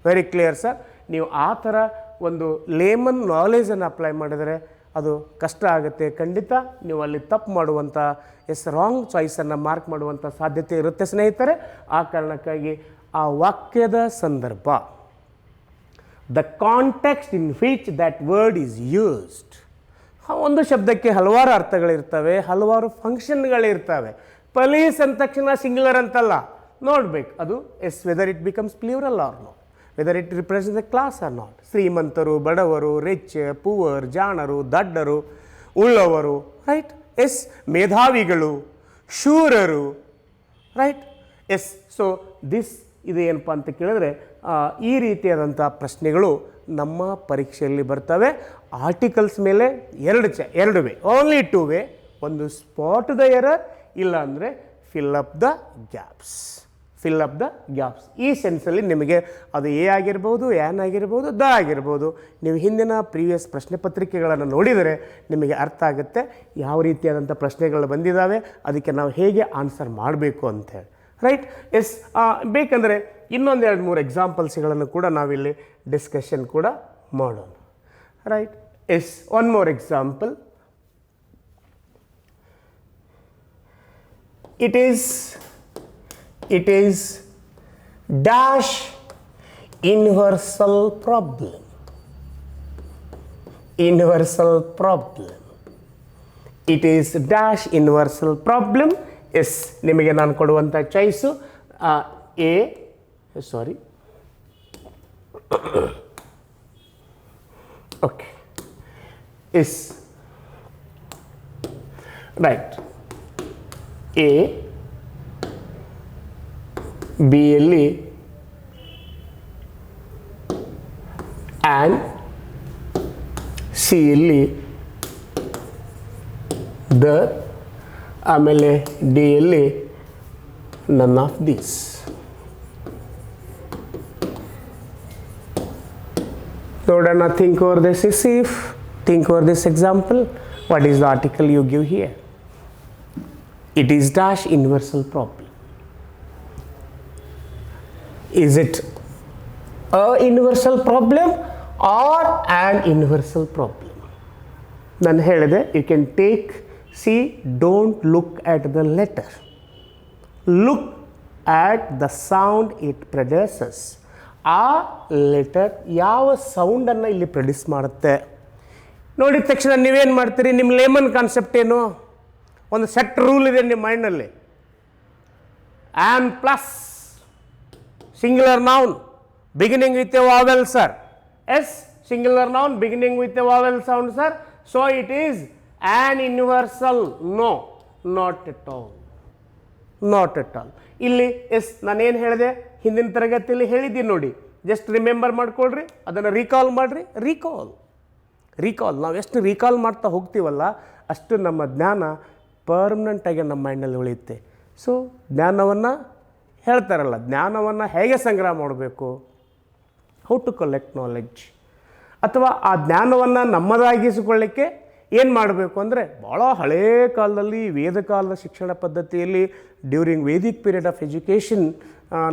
Very clear sir. ನೀವು ಆ ಥರ ಒಂದು ಲೇಮನ್ ನಾಲೆಜನ್ನು ಅಪ್ಲೈ ಮಾಡಿದರೆ ಅದು ಕಷ್ಟ ಆಗುತ್ತೆ. ಖಂಡಿತ ನೀವು ಅಲ್ಲಿ ತಪ್ಪು ಮಾಡುವಂಥ ರಾಂಗ್ ಚಾಯ್ಸನ್ನು ಮಾರ್ಕ್ ಮಾಡುವಂಥ ಸಾಧ್ಯತೆ ಇರುತ್ತೆ ಸ್ನೇಹಿತರೆ. ಆ ಕಾರಣಕ್ಕಾಗಿ ಆ ವಾಕ್ಯದ ಸಂದರ್ಭ, the context in which that word is used. ಒಂದು ಶಬ್ದಕ್ಕೆ ಹಲವಾರು ಅರ್ಥಗಳಿರ್ತವೆ, ಹಲವಾರು ಫಂಕ್ಷನ್ಗಳಿರ್ತವೆ. ಪೊಲೀಸ್ ಅಂದ ತಕ್ಷಣ ಸಿಂಗ್ಯುಲರ್ ಅಂತಲ್ಲ, ನೋಡ್ಬೇಕು ಅದು whether it becomes plural or not, whether it represents the class or not. ಶ್ರೀಮಂತರು, ಬಡವರು, ರಿಚ್, ಪುವರ್, ಜಾಣರು, ದಡ್ಡರು, ಉಳ್ಳವರು, ರೈಟ್. ಮೇಧಾವಿಗಳು, ಶೂರರು, ರೈಟ್. ಸೊ ದಿಸ್ ಇದು ಏನಪ್ಪ ಅಂತ ಕೇಳಿದ್ರೆ ಈ ರೀತಿಯಾದಂಥ ಪ್ರಶ್ನೆಗಳು ನಮ್ಮ ಪರೀಕ್ಷೆಯಲ್ಲಿ ಬರ್ತವೆ. ಆರ್ಟಿಕಲ್ಸ್ ಮೇಲೆ ಎರಡು ವೇ, ಓನ್ಲಿ 2 ವೇ. ಒಂದು ಸ್ಪಾಟ್ ದ ಎರರ್, ಇಲ್ಲ ಅಂದರೆ ಫಿಲ್ ಅಪ್ ದ ಗ್ಯಾಪ್ಸ್. ಈ ಸೆನ್ಸಲ್ಲಿ ನಿಮಗೆ ಅದು ಎ ಆಗಿರ್ಬೋದು, ಆ್ಯನ್ ಆಗಿರ್ಬೋದು, ದ ಆಗಿರ್ಬೋದು. ನೀವು ಹಿಂದಿನ ಪ್ರೀವಿಯಸ್ ಪ್ರಶ್ನೆ ಪತ್ರಿಕೆಗಳನ್ನು ನೋಡಿದರೆ ನಿಮಗೆ ಅರ್ಥ ಆಗುತ್ತೆ ಯಾವ ರೀತಿಯಾದಂಥ ಪ್ರಶ್ನೆಗಳು ಬಂದಿದ್ದಾವೆ, ಅದಕ್ಕೆ ನಾವು ಹೇಗೆ ಆನ್ಸರ್ ಮಾಡಬೇಕು ಅಂಥೇಳಿ, ರೈಟ್. ಬೇಕಂದರೆ ಇನ್ನೊಂದು 2-3 ಎಕ್ಸಾಂಪಲ್ಸ್ಗಳನ್ನು ಕೂಡ ನಾವಿಲ್ಲಿ ಡಿಸ್ಕಷನ್ ಕೂಡ ಮಾಡೋಣ, right. One more example. It is dash universal problem. It is dash universal problem. ನಿಮಗೆ ನಾನು ಕೊಡುವಂಥ ಚಾಯ್ಸು ಓಕೆ ರೈಟ್. ಎ ಬಿಯಲ್ಲಿ ಆ್ಯಂಡ್ ಸಿಯಲ್ಲಿ ದ, ಆಮೇಲೆ ಡಿಯಲ್ಲಿ ನನ್ ಆಫ್ ದೀಸ್. ನೋಡೋಣ, think over this example. What is the article you give here? It is dash universal problem. Is it a universal problem or an universal problem? ನಾನು ಹೇಳಿದೆ, you can take, see, don't look at the letter. Look at the sound it produces. ಆ letter ಯಾವ ಸೌಂಡನ್ನು ಇಲ್ಲಿ produce ಮಾಡುತ್ತೆ ನೋಡಿದ ತಕ್ಷಣ ನೀವೇನು ಮಾಡ್ತೀರಿ? ನಿಮ್ಮ ಲೇಮನ್ ಕಾನ್ಸೆಪ್ಟ್ ಏನು? ಒಂದು ಸೆಟ್ ರೂಲ್ ಇದೆ ನಿಮ್ಮ ಮೈಂಡ್ನಲ್ಲಿ. An plus singular noun beginning with a vowel sir. Singular noun beginning with a vowel sound sir. So it is an universal. No, not at all. ಇಲ್ಲಿ ನಾನೇನು ಹೇಳಿದೆ ಹಿಂದಿನ ತರಗತಿಯಲ್ಲಿ ಹೇಳಿದ್ದೀನಿ ನೋಡಿ, ಜಸ್ಟ್ ರಿಮೆಂಬರ್ ಮಾಡ್ಕೊಳ್ರಿ, ಅದನ್ನು ರೀಕಾಲ್ ಮಾಡಿರಿ. ರೀಕಾಲ್ ನಾವು ಎಷ್ಟು ರೀಕಾಲ್ ಮಾಡ್ತಾ ಹೋಗ್ತೀವಲ್ಲ ಅಷ್ಟು ನಮ್ಮ ಜ್ಞಾನ ಪರ್ಮನೆಂಟಾಗಿ ನಮ್ಮ ಮೈಂಡ್ನಲ್ಲಿ ಉಳಿಯುತ್ತೆ. ಸೊ ಜ್ಞಾನವನ್ನು ಹೇಳ್ತಾರಲ್ಲ, ಜ್ಞಾನವನ್ನು ಹೇಗೆ ಸಂಗ್ರಹ ಮಾಡಬೇಕು, ಹೌ ಟು ಕಲೆಕ್ಟ್ ನಾಲೆಡ್ಜ್, ಅಥವಾ ಆ ಜ್ಞಾನವನ್ನು ನಮ್ಮದಾಗಿಸಿಕೊಳ್ಳಿಕ್ಕೆ ಏನು ಮಾಡಬೇಕು ಅಂದರೆ, ಭಾಳ ಹಳೆಯ ಕಾಲದಲ್ಲಿ ವೇದಕಾಲದ ಶಿಕ್ಷಣ ಪದ್ಧತಿಯಲ್ಲಿ during Vedic period of education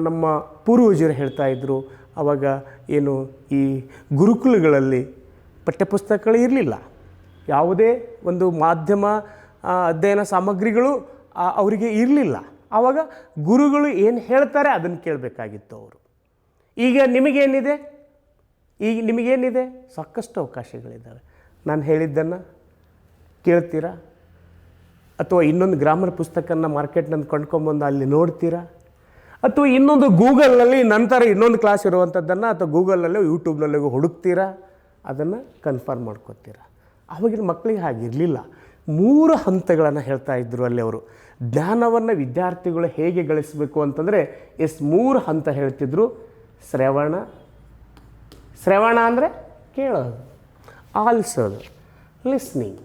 ನಮ್ಮ ಪೂರ್ವಜರು ಹೇಳ್ತಾಯಿದ್ರು. ಆವಾಗ ಏನು ಈ ಗುರುಕುಲಗಳಲ್ಲಿ ಪಠ್ಯಪುಸ್ತಕಗಳು ಇರಲಿಲ್ಲ, ಯಾವುದೇ ಒಂದು ಮಾಧ್ಯಮ ಅಧ್ಯಯನ ಸಾಮಗ್ರಿಗಳು ಅವರಿಗೆ ಇರಲಿಲ್ಲ. ಆವಾಗ ಗುರುಗಳು ಏನು ಹೇಳ್ತಾರೆ ಅದನ್ನು ಕೇಳಬೇಕಾಗಿತ್ತು ಅವರು. ಈಗ ನಿಮಗೇನಿದೆ ಸಾಕಷ್ಟು ಅವಕಾಶಗಳಿದ್ದಾವೆ. ನಾನು ಹೇಳಿದ್ದನ್ನು ಕೇಳ್ತೀರಾ, ಅಥವಾ ಇನ್ನೊಂದು ಗ್ರಾಮರ್ ಪುಸ್ತಕನ ಮಾರ್ಕೆಟ್ನಲ್ಲಿ ಕೊಂಡ್ಕೊಂಬಂದು ಅಲ್ಲಿ ನೋಡ್ತೀರಾ, ಅಥವಾ ಇನ್ನೊಂದು ಗೂಗಲ್ನಲ್ಲಿ ನಂತರ ಇನ್ನೊಂದು ಕ್ಲಾಸ್ ಇರುವಂಥದ್ದನ್ನು ಅಥವಾ ಗೂಗಲ್ನಲ್ಲೋ ಯೂಟ್ಯೂಬ್ನಲ್ಲೋ ಹುಡುಕ್ತೀರಾ, ಅದನ್ನು ಕನ್ಫರ್ಮ್ ಮಾಡ್ಕೊತೀರಾ. ಆವಾಗಿನ ಮಕ್ಕಳಿಗೆ ಹಾಗಿರಲಿಲ್ಲ. 3 ಹಂತಗಳನ್ನು ಹೇಳ್ತಾ ಇದ್ದರು ಅಲ್ಲಿ ಅವರು. ಜ್ಞಾನವನ್ನು ವಿದ್ಯಾರ್ಥಿಗಳು ಹೇಗೆ ಗಳಿಸಬೇಕು ಅಂತಂದರೆ 3 ಹಂತ ಹೇಳ್ತಿದ್ರು: ಶ್ರವಣ, ಶ್ರವಣ ಅಂದರೆ ಕೇಳೋದು, ಆಲಿಸೋದು, ಲಿಸ್ನಿಂಗ್.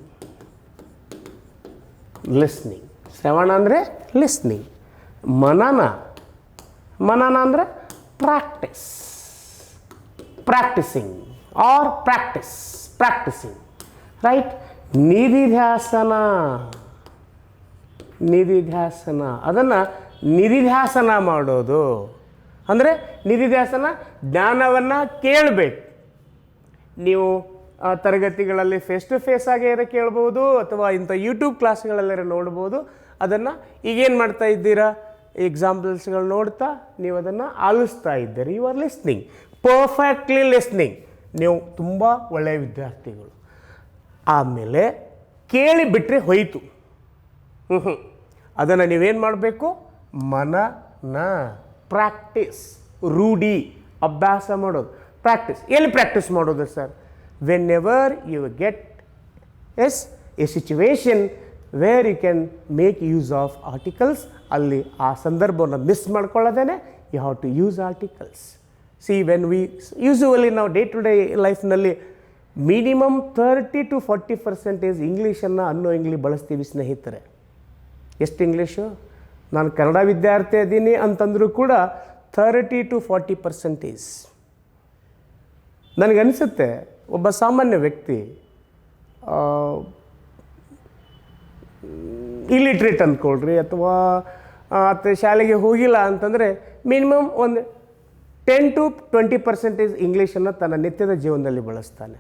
ಶ್ರವಣ ಅಂದರೆ ಲಿಸ್ನಿಂಗ್. ಮನನ ಅಂದರೆ ಪ್ರಾಕ್ಟಿಸಿಂಗ್ ಆರ್ ಪ್ರಾಕ್ಟಿಸಿಂಗ್, ರೈಟ್. ನಿಧಿಧ್ಯಾಸನ ಅದನ್ನು ನಿಧಿಧ್ಯಾಸನ ಮಾಡೋದು ಅಂದರೆ ನಿಧಿಧ್ಯಾಸನ ಜ್ಞಾನವನ್ನು ಕೇಳಬೇಕು. ನೀವು ತರಗತಿಗಳಲ್ಲಿ ಫೇಸ್ ಟು ಫೇಸ್ ಆಗೇ ಕೇಳ್ಬೋದು ಅಥವಾ ಇಂಥ ಯೂಟ್ಯೂಬ್ ಕ್ಲಾಸ್ಗಳಲ್ಲೇ ನೋಡ್ಬೋದು. ಅದನ್ನು ಈಗೇನು ಮಾಡ್ತಾ ಇದ್ದೀರಾ, ಎಕ್ಸಾಂಪಲ್ಸ್ಗಳು ನೋಡ್ತಾ ನೀವು ಅದನ್ನು ಆಲಿಸ್ತಾ ಇದ್ದೀರಿ. You are listening, perfectly listening. ನೀವು ತುಂಬ ಒಳ್ಳೆಯ ವಿದ್ಯಾರ್ಥಿಗಳು. ಆಮೇಲೆ ಕೇಳಿಬಿಟ್ರೆ ಹೋಯಿತು. ಅದನ್ನು ನೀವೇನು ಮಾಡಬೇಕು, ಮನನ, ಪ್ರಾಕ್ಟೀಸ್, ರೂಢಿ, ಅಭ್ಯಾಸ ಮಾಡೋದು. ಎಲ್ಲಿ ಪ್ರಾಕ್ಟೀಸ್ ಮಾಡೋದು sir? Whenever you get a situation where you can make use of articles, ಅಲ್ಲಿ ಆ ಸಂದರ್ಭವನ್ನು ಮಿಸ್ ಮಾಡ್ಕೊಳ್ಳೋದೇನೆ you have to use articles. See when we usually ನಾವು ಡೇ ಟು ಡೇ ಲೈಫ್ನಲ್ಲಿ ಮಿನಿಮಮ್ 30 to 40% ಇಂಗ್ಲೀಷನ್ನು ಅನ್ನೋ ಬಳಸ್ತೀವಿ ಸ್ನೇಹಿತರೆ. ಎಷ್ಟು ಇಂಗ್ಲೀಷು? ನಾನು ಕನ್ನಡ ವಿದ್ಯಾರ್ಥಿ ಇದ್ದೀನಿ ಅಂತಂದರೂ ಕೂಡ 30 to 40%. ನನಗನ್ನಿಸುತ್ತೆ ಒಬ್ಬ ಸಾಮಾನ್ಯ ವ್ಯಕ್ತಿ ಇಲಿಟ್ರೇಟ್ ಅಂದ್ಕೊಳ್ರಿ ಅಥವಾ ಶಾಲೆಗೆ ಹೋಗಿಲ್ಲ ಅಂತಂದರೆ ಮಿನಿಮಮ್ ಒಂದು 10 to 20% ಇಂಗ್ಲೀಷನ್ನು ತನ್ನ ನಿತ್ಯದ ಜೀವನದಲ್ಲಿ ಬಳಸ್ತಾನೆ,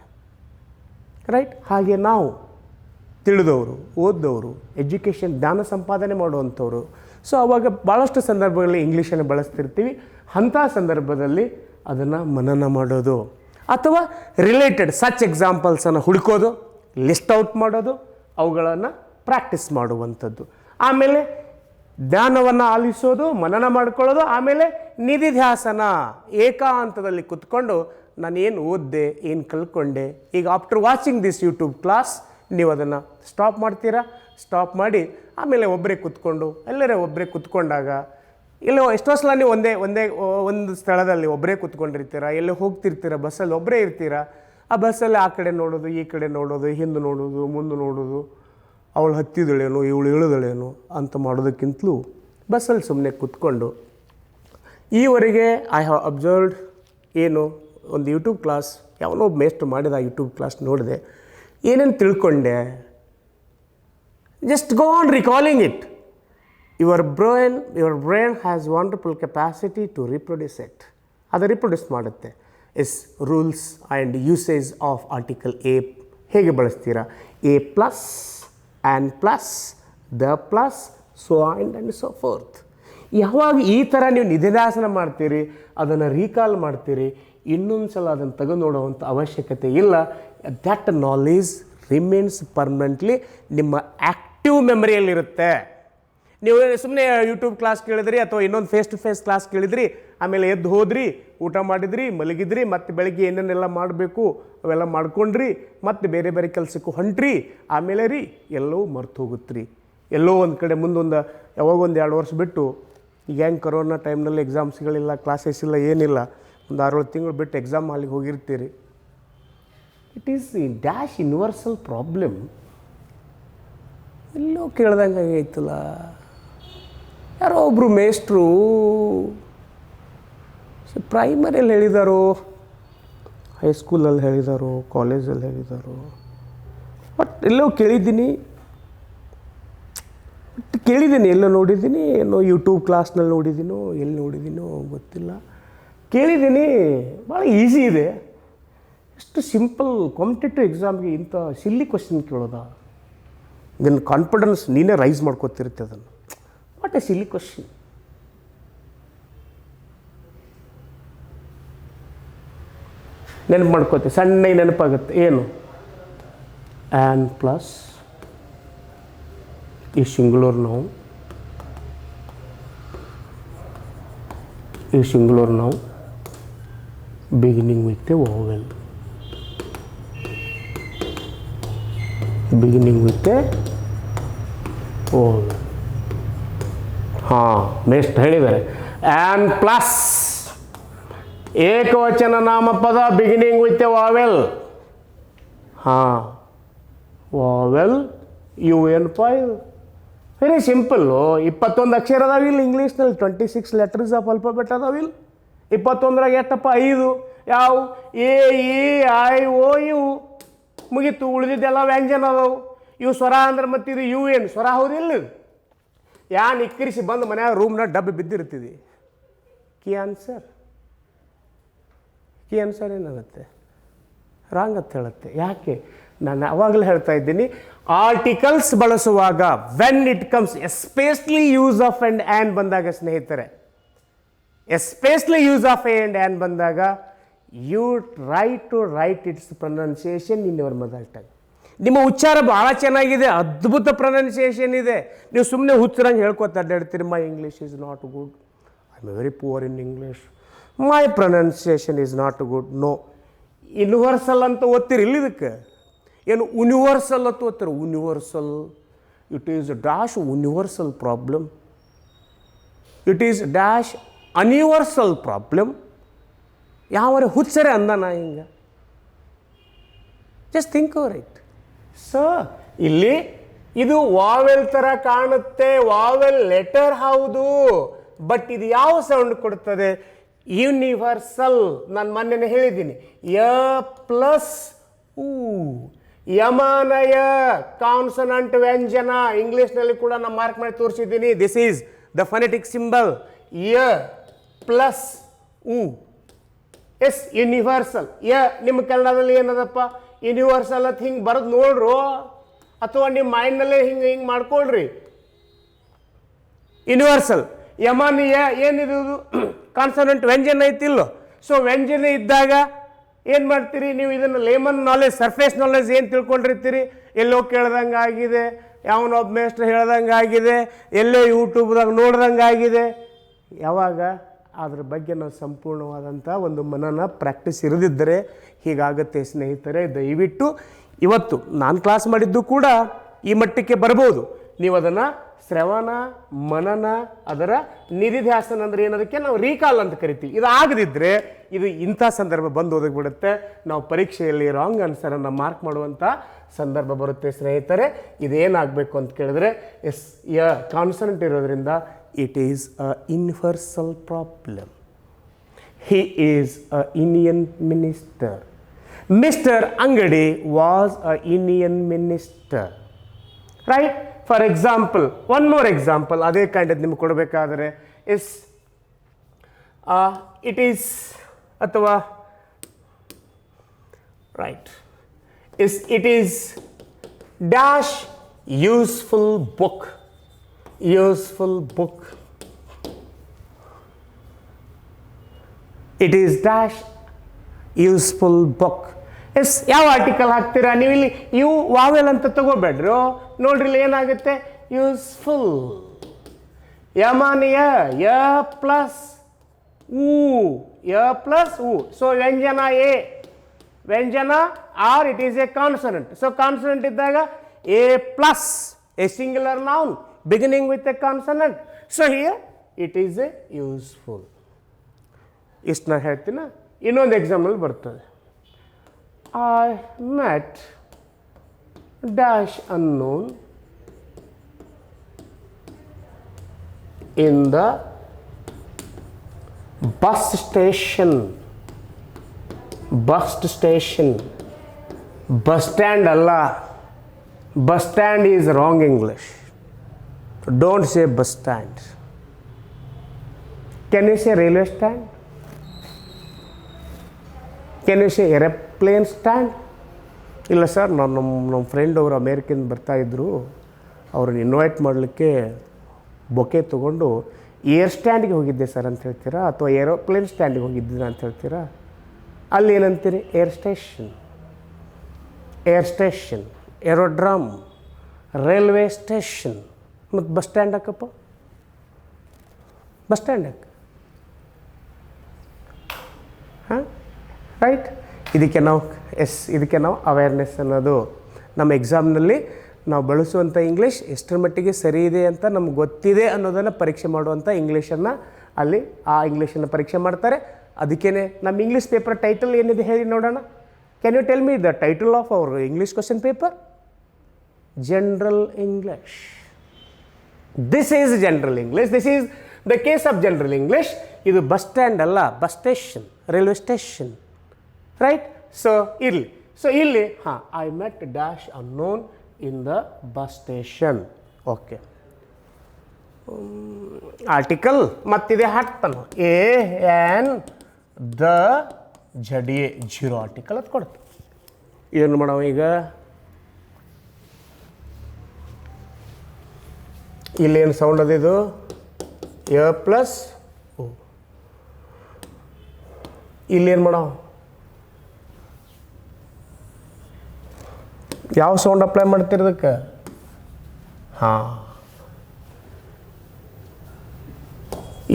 ರೈಟ್. ಹಾಗೆ ನಾವು ತಿಳಿದವರು, ಓದ್ದವರು, ಎಜುಕೇಷನ್ ಜ್ಞಾನ ಸಂಪಾದನೆ ಮಾಡುವಂಥವ್ರು. ಸೊ ಅವಾಗ ಭಾಳಷ್ಟು ಸಂದರ್ಭಗಳಲ್ಲಿ ಇಂಗ್ಲೀಷನ್ನು ಬಳಸ್ತಿರ್ತೀವಿ. ಅಂಥ ಸಂದರ್ಭದಲ್ಲಿ ಅದನ್ನು ಮನನ ಮಾಡೋದು ಅಥವಾ ರಿಲೇಟೆಡ್ ಸಚ್ ಎಕ್ಸಾಂಪಲ್ಸನ್ನು ಹುಡುಕೋದು, ಲಿಸ್ಟ್ ಔಟ್ ಮಾಡೋದು, ಅವುಗಳನ್ನು ಪ್ರಾಕ್ಟೀಸ್ ಮಾಡುವಂಥದ್ದು. ಆಮೇಲೆ ಜ್ಞಾನವನ್ನು ಆಲಿಸೋದು, ಮನನ ಮಾಡ್ಕೊಳ್ಳೋದು. ಆಮೇಲೆ ನಿಧಿಧ್ಯಾಸನ, ಏಕಾಂತದಲ್ಲಿ ಕುತ್ಕೊಂಡು ನಾನು ಏನು ಓದಿದೆ, ಏನು ಕಲ್ತ್ಕೊಂಡೆ. ಈಗ after watching this YouTube class ನೀವು ಅದನ್ನು ಸ್ಟಾಪ್ ಮಾಡ್ತೀರಾ. ಸ್ಟಾಪ್ ಮಾಡಿ ಆಮೇಲೆ ಒಬ್ಬರೇ ಕೂತ್ಕೊಂಡು ಎಲ್ಲರೇ ಒಬ್ಬರೇ ಕೂತ್ಕೊಂಡಾಗ ಎಲ್ಲೋ ಎಷ್ಟೋ ಸಲ ನೀವು ಒಂದು ಸ್ಥಳದಲ್ಲಿ ಒಬ್ಬರೇ ಕೂತ್ಕೊಂಡಿರ್ತೀರ, ಎಲ್ಲೋ ಹೋಗ್ತಿರ್ತೀರ, ಬಸ್ಸಲ್ಲಿ ಒಬ್ಬರೇ ಇರ್ತೀರ. ಆ ಬಸ್ಸಲ್ಲಿ ಆ ಕಡೆ ನೋಡೋದು, ಈ ಕಡೆ ನೋಡೋದು, ಹಿಂದೆ ನೋಡೋದು, ಮುಂದೆ ನೋಡೋದು, ಅವಳು ಹತ್ತಿದಳೇನು, ಇವಳು ಇಳಿದಳೇನು ಅಂತ ಮಾಡೋದಕ್ಕಿಂತಲೂ ಬಸ್ಸಲ್ಲಿ ಸುಮ್ಮನೆ ಕೂತ್ಕೊಂಡು ಈವರೆಗೆ ಐ ಹ್ಯಾವ್ ಅಬ್ಸರ್ವ್ಡ್ ಏನು ಒಂದು ಯೂಟ್ಯೂಬ್ ಕ್ಲಾಸ್ ಯಾವನೋ ಒಬ್ಬ ಮೇಸ್ಟ್ ಮಾಡಿದ ಯೂಟ್ಯೂಬ್ ಕ್ಲಾಸ್ ನೋಡಿದೆ, ಏನೇನು ತಿಳ್ಕೊಂಡೆ. Just go on recalling it. Your brain has wonderful capacity to reproduce it. ಅದು ರಿಪ್ರೊಡ್ಯೂಸ್ ಮಾಡುತ್ತೆ. Rules and usage of article a ಹೇಗೆ ಬಳಸ್ತೀರಾ? A plus, an plus, the plus, so and so forth. ಯಾವಾಗ ಈ ಥರ ನೀವು ನಿಧಿಧ್ಯಾಸನ ಮಾಡ್ತೀರಿ, ಅದನ್ನು ರೀಕಾಲ್ ಮಾಡ್ತೀರಿ, ಇನ್ನೊಂದು ಸಲ ಅದನ್ನು ತೆಗೆದು ನೋಡುವಂಥ ಅವಶ್ಯಕತೆ ಇಲ್ಲ. ದ್ಯಾಟ್ ನಾಲೆಜ್ ರಿಮೇನ್ಸ್ ಪರ್ಮನೆಂಟ್ಲಿ ನಿಮ್ಮ ಆ್ಯಕ್ಟಿವ್ ಮೆಮರಿಯಲ್ಲಿರುತ್ತೆ. ನೀವು ಸುಮ್ಮನೆ ಯೂಟ್ಯೂಬ್ ಕ್ಲಾಸ್ ಕೇಳಿದ್ರಿ ಅಥವಾ ಇನ್ನೊಂದು ಫೇಸ್ ಟು ಫೇಸ್ ಕ್ಲಾಸ್ ಕೇಳಿದ್ರಿ, ಆಮೇಲೆ ಎದ್ದು ಹೋದ್ರಿ, ಊಟ ಮಾಡಿದ್ರಿ, ಮಲಗಿದ್ರಿ, ಮತ್ತು ಬೆಳಗ್ಗೆ ಏನೇನೆಲ್ಲ ಮಾಡಬೇಕು ಅವೆಲ್ಲ ಮಾಡ್ಕೊಂಡ್ರಿ, ಮತ್ತು ಬೇರೆ ಬೇರೆ ಕೆಲಸಕ್ಕೂ ಹೊಂಟ್ರಿ, ಆಮೇಲೆ ಎಲ್ಲವೂ ಮರ್ತು ಹೋಗುತ್ರಿ. ಎಲ್ಲೋ ಒಂದು ಕಡೆ ಮುಂದೊಂದು ಯಾವಾಗೊಂದು 2 ವರ್ಷ ಬಿಟ್ಟು ಈಗ ಹೆಂಗೆ ಕೊರೋನಾ ಟೈಮ್ನಲ್ಲಿ ಎಕ್ಸಾಮ್ಸ್ಗಳಿಲ್ಲ, ಕ್ಲಾಸಸ್ ಇಲ್ಲ, ಏನಿಲ್ಲ, ಒಂದು 6-7 ತಿಂಗಳು ಬಿಟ್ಟು ಎಕ್ಸಾಮ್ ಹಾಲಿಗೆ ಹೋಗಿರ್ತೀರಿ. It is dash universal problem. ಎಲ್ಲೋ ಕೇಳ್ದಂಗೆ ಆಗೈತಲ್ಲ. ಯಾರೋ ಒಬ್ಬರು ಮೇಸ್ಟ್ರು ಪ್ರೈಮರಿಯಲ್ಲಿ ಹೇಳಿದಾರೋ, ಹೈಸ್ಕೂಲಲ್ಲಿ ಹೇಳಿದಾರೋ, ಕಾಲೇಜಲ್ಲಿ ಹೇಳಿದಾರೋ, ಬಟ್ ಎಲ್ಲೋ ಕೇಳಿದ್ದೀನಿ, ಎಲ್ಲೋ ನೋಡಿದ್ದೀನಿ, ಏನೋ ಯೂಟ್ಯೂಬ್ ಕ್ಲಾಸ್ನಲ್ಲಿ ನೋಡಿದ್ದೀನೋ, ಎಲ್ಲಿ ನೋಡಿದ್ದೀನೋ ಗೊತ್ತಿಲ್ಲ. ಕೇಳಿದ್ದೀನಿ, ಭಾಳ ಈಸಿ ಇದೆ. ಎಷ್ಟು ಸಿಂಪಲ್. ಕಾಂಪಿಟೇಟಿವ್ ಎಕ್ಸಾಮ್ಗೆ ಇಂಥ ಸಿಲ್ಲಿ ಕ್ವಶನ್ ಕೇಳೋದ? ನಿನ್ನ ಕಾನ್ಫಿಡೆನ್ಸ್ ನೀನೇ ರೈಸ್ ಮಾಡ್ಕೋತಿರುತ್ತೆ ಅದನ್ನು. What A silly question. ನೆನಪು ಮಾಡ್ಕೋತೀವಿ, ಸಣ್ಣಗೆ ನೆನಪಾಗುತ್ತೆ. ಏನು? ಆ್ಯನ್ ಪ್ಲಸ್ ಈ singular noun beginning with a vowel. ಹಾಂ, ನೆಕ್ಸ್ಟ್ ಹೇಳಿದ್ದಾರೆ ಆ್ಯನ್ ಪ್ಲಸ್ ಏಕವಚನ ನಾಮಪದ ಬಿಗಿನಿಂಗ್ ವಿತ್ ಎ ವಾವೆಲ್. ಹಾಂ, ವಾವೆಲ್ UN5. Very simple. 21 ಅಕ್ಷರ ಅದಾವಿಲ್ಲ ಇಂಗ್ಲೀಷ್ನಲ್ಲಿ. 26 ಲೆಟರ್ಸ್ ಆಫ್ ಆಲ್ಫಾಬೆಟ್ ಅದಾವಿಲ್ಲ. 21ರಾಗ ಎಷ್ಟಪ್ಪ? 5. ಯಾವ? AEIOU. ಮುಗೀತು. ಉಳಿದಿದ್ದೆಲ್ಲ ವ್ಯಂಜನ ಅದಾವು. ಇವು ಸ್ವರ ಅಂದ್ರೆ ಮತ್ತು ಇದು UN ಸ್ವರ ಹೌದಿಲ್ಲ. ಯಾನ್ ಇಕ್ಕರಿಸಿ ಬಂದು ಮನ್ಯಾಗ ರೂಮ್ನಾಗ ಡಬ್ಬಿ ಬಿದ್ದಿರ್ತಿದ್ವಿ. ಕಿ ಆನ್ಸರ್ ಏನಾಗುತ್ತೆ? ರಾಂಗ್ ಅಂತ ಹೇಳುತ್ತೆ. ಯಾಕೆ? ನಾನು ಅವಾಗಲೇ ಹೇಳ್ತಾ ಇದ್ದೀನಿ, ಆರ್ಟಿಕಲ್ಸ್ ಬಳಸುವಾಗ when it comes especially use of an ಬಂದಾಗ ಸ್ನೇಹಿತರೆ, ಎಸ್ಪೆಷಲಿ ಯೂಸ್ ಆಫ್ ಆ್ಯಂಡ್ ಬಂದಾಗ you try to write its pronunciation in your mother tongue. ನಿಮ್ಮ ಉಚ್ಚಾರ ಭಾಳ ಚೆನ್ನಾಗಿದೆ, ಅದ್ಭುತ ಪ್ರೊನೌನ್ಸಿಯೇಷನ್ ಇದೆ. ನೀವು ಸುಮ್ಮನೆ ಹುಚ್ಚರಂಗೆ ಹೇಳ್ಕೊತ ಅಡ್ಡಾಡ್ತೀರಿ, my English is not good, I am very poor in English, my pronunciation is not good. No, universal ಅಂತ ಓದ್ತೀರಿ ಇಲ್ಲಿ. ಇದಕ್ಕೆ ಏನು ಯೂನಿವರ್ಸಲ್ ಅಂತ ಓದ್ತೀರಿ? Universal, it is dash universal problem, it is dash an universal problem. ಯಾವರೆ ಹುಚ್ಚರೆ ಅಂದಾನ ಹಿಂಗೆ? Just think over it. So ಇಲ್ಲಿ ಇದು ವಾವೆಲ್ ಥರ ಕಾಣುತ್ತೆ, ವಾವೆಲ್ ಲೆಟರ್ ಹೌದು, ಬಟ್ ಇದು ಯಾವ ಸೌಂಡ್ ಕೊಡ್ತದೆ? ಯೂನಿವರ್ಸಲ್. ನಾನು ಮೊನ್ನೆ ಹೇಳಿದ್ದೀನಿ, ಯ ಪ್ಲಸ್ ಊ, ಯಮಾನಯ ಕಾನ್ಸನಂಟ್ ವ್ಯಂಜನ. ಇಂಗ್ಲೀಷ್ನಲ್ಲಿ ಕೂಡ ನಾನು ಮಾರ್ಕ್ ಮಾಡಿ ತೋರಿಸಿದ್ದೀನಿ. This is the phonetic symbol, ಯ ಪ್ಲಸ್ ಊ. Yes, universal. ನಿಮ್ಮ ಕನ್ನಡದಲ್ಲಿ ಏನದಪ್ಪ? ಯೂನಿವರ್ಸಲ್ ಅಂತ ಹಿಂಗೆ ಬರೆದು ನೋಡ್ರು, ಅಥವಾ ನಿಮ್ಮ ಮೈಂಡ್ನಲ್ಲೇ ಹಿಂಗೆ ಮಾಡ್ಕೊಳ್ರಿ. ಯೂನಿವರ್ಸಲ್. ಯಮಾನಿಯ ಏನಿದು? ಕಾನ್ಸನೆಂಟ್ ವ್ಯಂಜನ ಐತಿಲ್ಲೋ. ಸೊ ವ್ಯಂಜನ ಇದ್ದಾಗ ಏನು ಮಾಡ್ತೀರಿ ನೀವು? ಇದನ್ನು ಲೇಮನ್ ನಾಲೆಜ್, ಸರ್ಫೇಸ್ ನಾಲೆಜ್ ಏನು ತಿಳ್ಕೊಂಡಿರ್ತೀರಿ? ಎಲ್ಲೋ ಕೇಳ್ದಂಗೆ ಆಗಿದೆ, ಯಾವನೊಬ್ಬ ಮೇಸ್ಟ್ರು ಹೇಳ್ದಂಗೆ ಆಗಿದೆ, ಎಲ್ಲೋ ಯೂಟ್ಯೂಬ್ದಾಗ ನೋಡ್ದಂಗೆ ಆಗಿದೆ. ಯಾವಾಗ ಅದ್ರ ಬಗ್ಗೆ ನಾವು ಸಂಪೂರ್ಣವಾದಂಥ ಒಂದು ಮನನ ಪ್ರಾಕ್ಟೀಸ್ ಇರದಿದ್ದರೆ ಹೀಗಾಗುತ್ತೆ ಸ್ನೇಹಿತರೆ. ದಯವಿಟ್ಟು ಇವತ್ತು ನಾನು ಕ್ಲಾಸ್ ಮಾಡಿದ್ದು ಕೂಡ ಈ ಮಟ್ಟಕ್ಕೆ ಬರ್ಬೋದು. ನೀವು ಅದನ್ನು ಶ್ರವಣ ಮನನ, ಅದರ ನಿಧಿಧ್ಯಾಸನ ಅಂದರೆ ಏನದಕ್ಕೆ ನಾವು ರೀಕಾಲ್ ಅಂತ ಕರಿತೀವಿ. ಇದು ಆಗದಿದ್ದರೆ ಇದು ಇಂಥ ಸಂದರ್ಭ ಬಂದು ಒದಗಿಬಿಡುತ್ತೆ. ನಾವು ಪರೀಕ್ಷೆಯಲ್ಲಿ ರಾಂಗ್ ಆನ್ಸರನ್ನು ಮಾರ್ಕ್ ಮಾಡುವಂಥ ಸಂದರ್ಭ ಬರುತ್ತೆ ಸ್ನೇಹಿತರೆ. ಇದೇನಾಗಬೇಕು ಅಂತ ಕೇಳಿದ್ರೆ, ಎಸ್ ಯ ಕಾನ್ಸನೆಂಟ್ ಇರೋದ್ರಿಂದ it is a universal problem. He is a Indian minister. Mr. Angadi was a Indian minister. Right? For example, one more example, ಅದೇ kind ನಿಮಗೆ ಕೊಡಬೇಕಾದರೆ, is it is ಅಥವಾ right, it is dash useful book. It is dash useful book. Yes, ಯಾವ article ಹಾಕ್ತೀರಾ ನೀವು? ಇಲ್ಲಿ you vowel ಅಂತ ತಗೋಬೇಡ್ರು. ನೋಡ್ರಿ ಇಲ್ಲಿ ಏನಾಗುತ್ತೆ? ಯೂಸ್ಫುಲ್. ಯಮಾನಿಯ ಯ ಪ್ಲಸ್ ಊ, ಯ ಪ್ಲಸ್ ಊ. ಸೊ ವ್ಯಂಜನ ಎ, ವ್ಯಂಜನ R, it is a consonant. So consonant ಇದ್ದಾಗ a plus, a singular noun beginning with a consonant. So here it is a useful. ಇಷ್ಟು ನಾನು ಹೇಳ್ತೀನ. ಇನ್ನೊಂದು ಎಕ್ಸಾಂಪಲ್ ಬರ್ತದೆ. I met dash unknown in the bus station. Bus stand ಅಲ್ಲ. Bus stand is wrong English. Don't say bus stand. Can you say railway stand? Can you say airplane stand? ಇಲ್ಲ sir, ನಮ್ಮ friend ಅವರು American ಬರ್ತಾಯಿದ್ರು, ಅವ್ರನ್ನ invite ಮಾಡಲಿಕ್ಕೆ bouquet ತೊಗೊಂಡು air ಸ್ಟ್ಯಾಂಡ್ಗೆ ಹೋಗಿದ್ದೆ sir ಅಂತ ಹೇಳ್ತೀರಾ, ಅಥವಾ ಏರೋಪ್ಲೇನ್ ಸ್ಟ್ಯಾಂಡಿಗೆ ಹೋಗಿದ್ದೀರಾ ಅಂತ ಹೇಳ್ತೀರಾ? ಅಲ್ಲಿ ಏನಂತೀರಿ? Air station, ಏರೋಡ್ರಮ್, railway station. ಮತ್ತು ಬಸ್ ಸ್ಟ್ಯಾಂಡ್ ಹಾಕಪ್ಪ, ಬಸ್ ಸ್ಟ್ಯಾಂಡ್ ಹಾಕ. ಹಾಂ, ರೈಟ್. ಇದಕ್ಕೆ ನಾವು ಅವೇರ್ನೆಸ್ ಅನ್ನೋದು ನಮ್ಮ ಎಕ್ಸಾಮ್ನಲ್ಲಿ ನಾವು ಬಳಸುವಂಥ ಇಂಗ್ಲೀಷ್ ಎಷ್ಟರ ಮಟ್ಟಿಗೆ ಸರಿ ಇದೆ ಅಂತ ನಮ್ಗೆ ಗೊತ್ತಿದೆ ಅನ್ನೋದನ್ನು ಪರೀಕ್ಷೆ ಮಾಡುವಂಥ ಇಂಗ್ಲೀಷನ್ನು ಅಲ್ಲಿ ಆ ಇಂಗ್ಲೀಷನ್ನು ಪರೀಕ್ಷೆ ಮಾಡ್ತಾರೆ. ಅದಕ್ಕೇನೆ ನಮ್ಮ ಇಂಗ್ಲೀಷ್ ಪೇಪರ್ ಟೈಟಲ್ ಏನಿದೆ ಹೇಳಿ ನೋಡೋಣ. Can you tell me the title of our English question paper? General English. This is general English. This is the case of general English. ಇದು ಬಸ್ ಸ್ಟ್ಯಾಂಡ್ ಅಲ್ಲ, bus station, railway station, right? So ಇರಲಿ. So ಇಲ್ಲಿ I met dash unknown in the bus station. Okay, article ಮತ್ತಿದೆ ಹಾಕ್ತಾನೆ a an the ಜಡಿ zero article ಅದು ಕೊಡ್ತು. ಏನು ಮಾಡವ ಈಗ? ಇಲ್ಲೇನು ಸೌಂಡ್ ಅದಿದು? ಎ ಪ್ಲಸ್ ಓ. ಇಲ್ಲೇನು ಮಾಡವ? ಯಾವ ಸೌಂಡ್ ಅಪ್ಲೈ ಮಾಡ್ತಿರೋದಕ್ಕೆ? ಹಾಂ,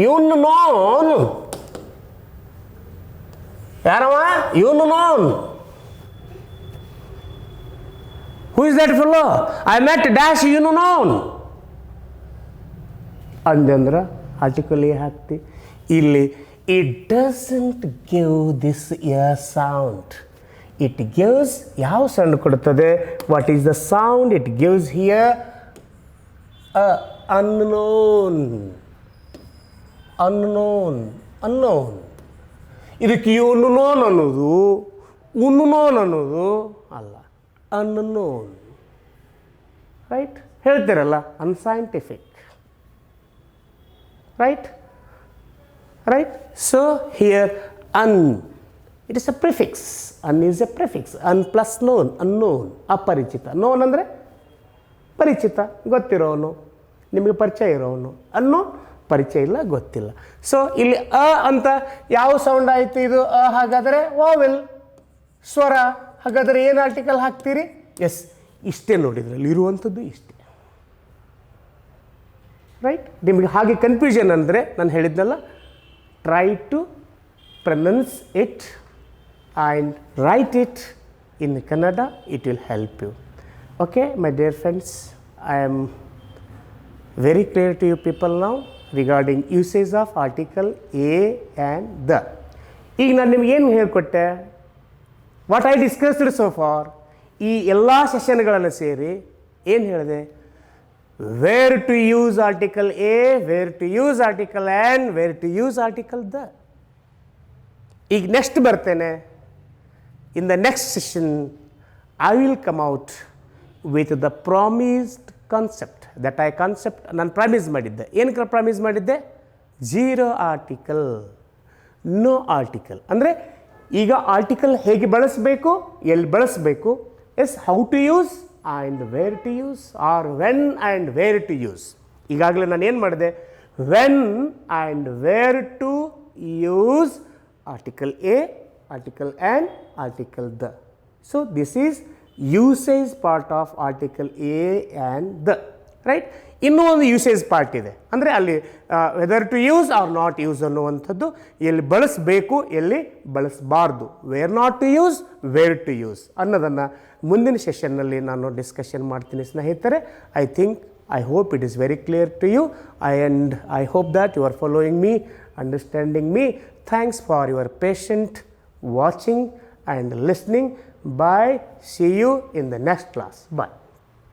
ಇವನು ನೋನ್. ಯಾರವ ಇವನು known? Who is that fellow? I met dash ಇವನು ನೋನ್ ಅಂದಂದ್ರೆ ಆರ್ಟಿಕಲ್ ಎ ಹಾಕ್ತಿ. ಇಲ್ಲಿ it doesn't give this a sound. It gives ಯಾವ ಸೌಂಡ್ ಕೊಡ್ತದೆ? What is the sound it gives here? Unknown. Unknown, unknown. ಇದಕ್ಕೆ ಇವನು ನೋನ್ ಅನ್ನೋದು, ಉನ್ನು ನೋನ್ ಅನ್ನೋದು ಅಲ್ಲ, ಅನ್ನೋನ್. ರೈಟ್? ಹೇಳ್ತೀರಲ್ಲ, unscientific. Right? Right? So here un, it is a prefix. Un is a prefix. Un plus known, unknown, ಅಪರಿಚಿತ. Non ಅಂದರೆ ಪರಿಚಿತ, ಗೊತ್ತಿರೋನು, ನಿಮಗೆ ಪರಿಚಯ ಇರೋನು. ಅನ್ನೋ ಪರಿಚಯ ಇಲ್ಲ, ಗೊತ್ತಿಲ್ಲ. ಸೊ ಇಲ್ಲಿ ಅ ಅಂತ ಯಾವ ಸೌಂಡ್ ಆಯಿತು ಇದು? ಅ ಹಾಗಾದರೆ ವಾವೆಲ್, ಸ್ವರ. ಹಾಗಾದರೆ ಏನು ಆರ್ಟಿಕಲ್ ಹಾಕ್ತೀರಿ? ಎಸ್, ಇಷ್ಟೇ ನೋಡಿದ್ರಲ್ಲಿ ಇರುವಂಥದ್ದು ಇಷ್ಟೇ. ರೈಟ್? ನಿಮಗೆ ಹಾಗೆ ಕನ್ಫ್ಯೂಷನ್ ಅಂದರೆ ನಾನು ಹೇಳಿದ್ನಲ್ಲ, try to pronounce it and write it in Kannada. It will help you. Okay my dear friends, I am very clear to you people now regarding usage of article a and the. ಈಗ ನಾನು ನಿಮ್ಗೆ ಏನು ಹೇಳ್ಕೊಟ್ಟೆ? What I discussed so far. ಈ ಎಲ್ಲ ಸೆಷನ್ಗಳನ್ನು ಸೇರಿ ಏನು ಹೇಳಿದೆ? Where to use article a, where to use article an, where to use article the. ಈಗ ನೆಕ್ಸ್ಟ್ ಬರ್ತೇನೆ. In the next session I will come out with the promised concept. That I concept ನಾನು promise ಮಾಡಿದ್ದೆ. ಏನಕ್ಕೆ promise ಮಾಡಿದ್ದೆ? Zero article, no article. ಅಂದರೆ ಈಗ article ಹೇಗೆ ಬಳಸಬೇಕು, ಎಲ್ಲಿ ಬಳಸಬೇಕು, yes, how to use and where to use, or when and where to use. ಈಗಾಗಲೇ ನಾನು ಏನು ಮಾಡಿದೆ? When and where to use article a, article and article the. So this is usage part of article a and the. Right? ಇನ್ನೂ ಒಂದು usage part ಇದೆ. ಅಂದರೆ ಅಲ್ಲಿ whether to use or not use ಅನ್ನುವಂಥದ್ದು, ಎಲ್ಲಿ ಬಳಸಬೇಕು, ಎಲ್ಲಿ ಬಳಸಬಾರ್ದು, where not to use, where to use ಅನ್ನೋದನ್ನು ಮುಂದಿನ ಸೆಷನ್ನಲ್ಲಿ ನಾನು ಡಿಸ್ಕಷನ್ ಮಾಡ್ತೀನಿ ಸ್ನೇಹಿತರೆ. I hope it is very clear to you and I hope that you are following me, understanding me. Thanks for your patient watching and listening. Bye. See you in the next class. Bye.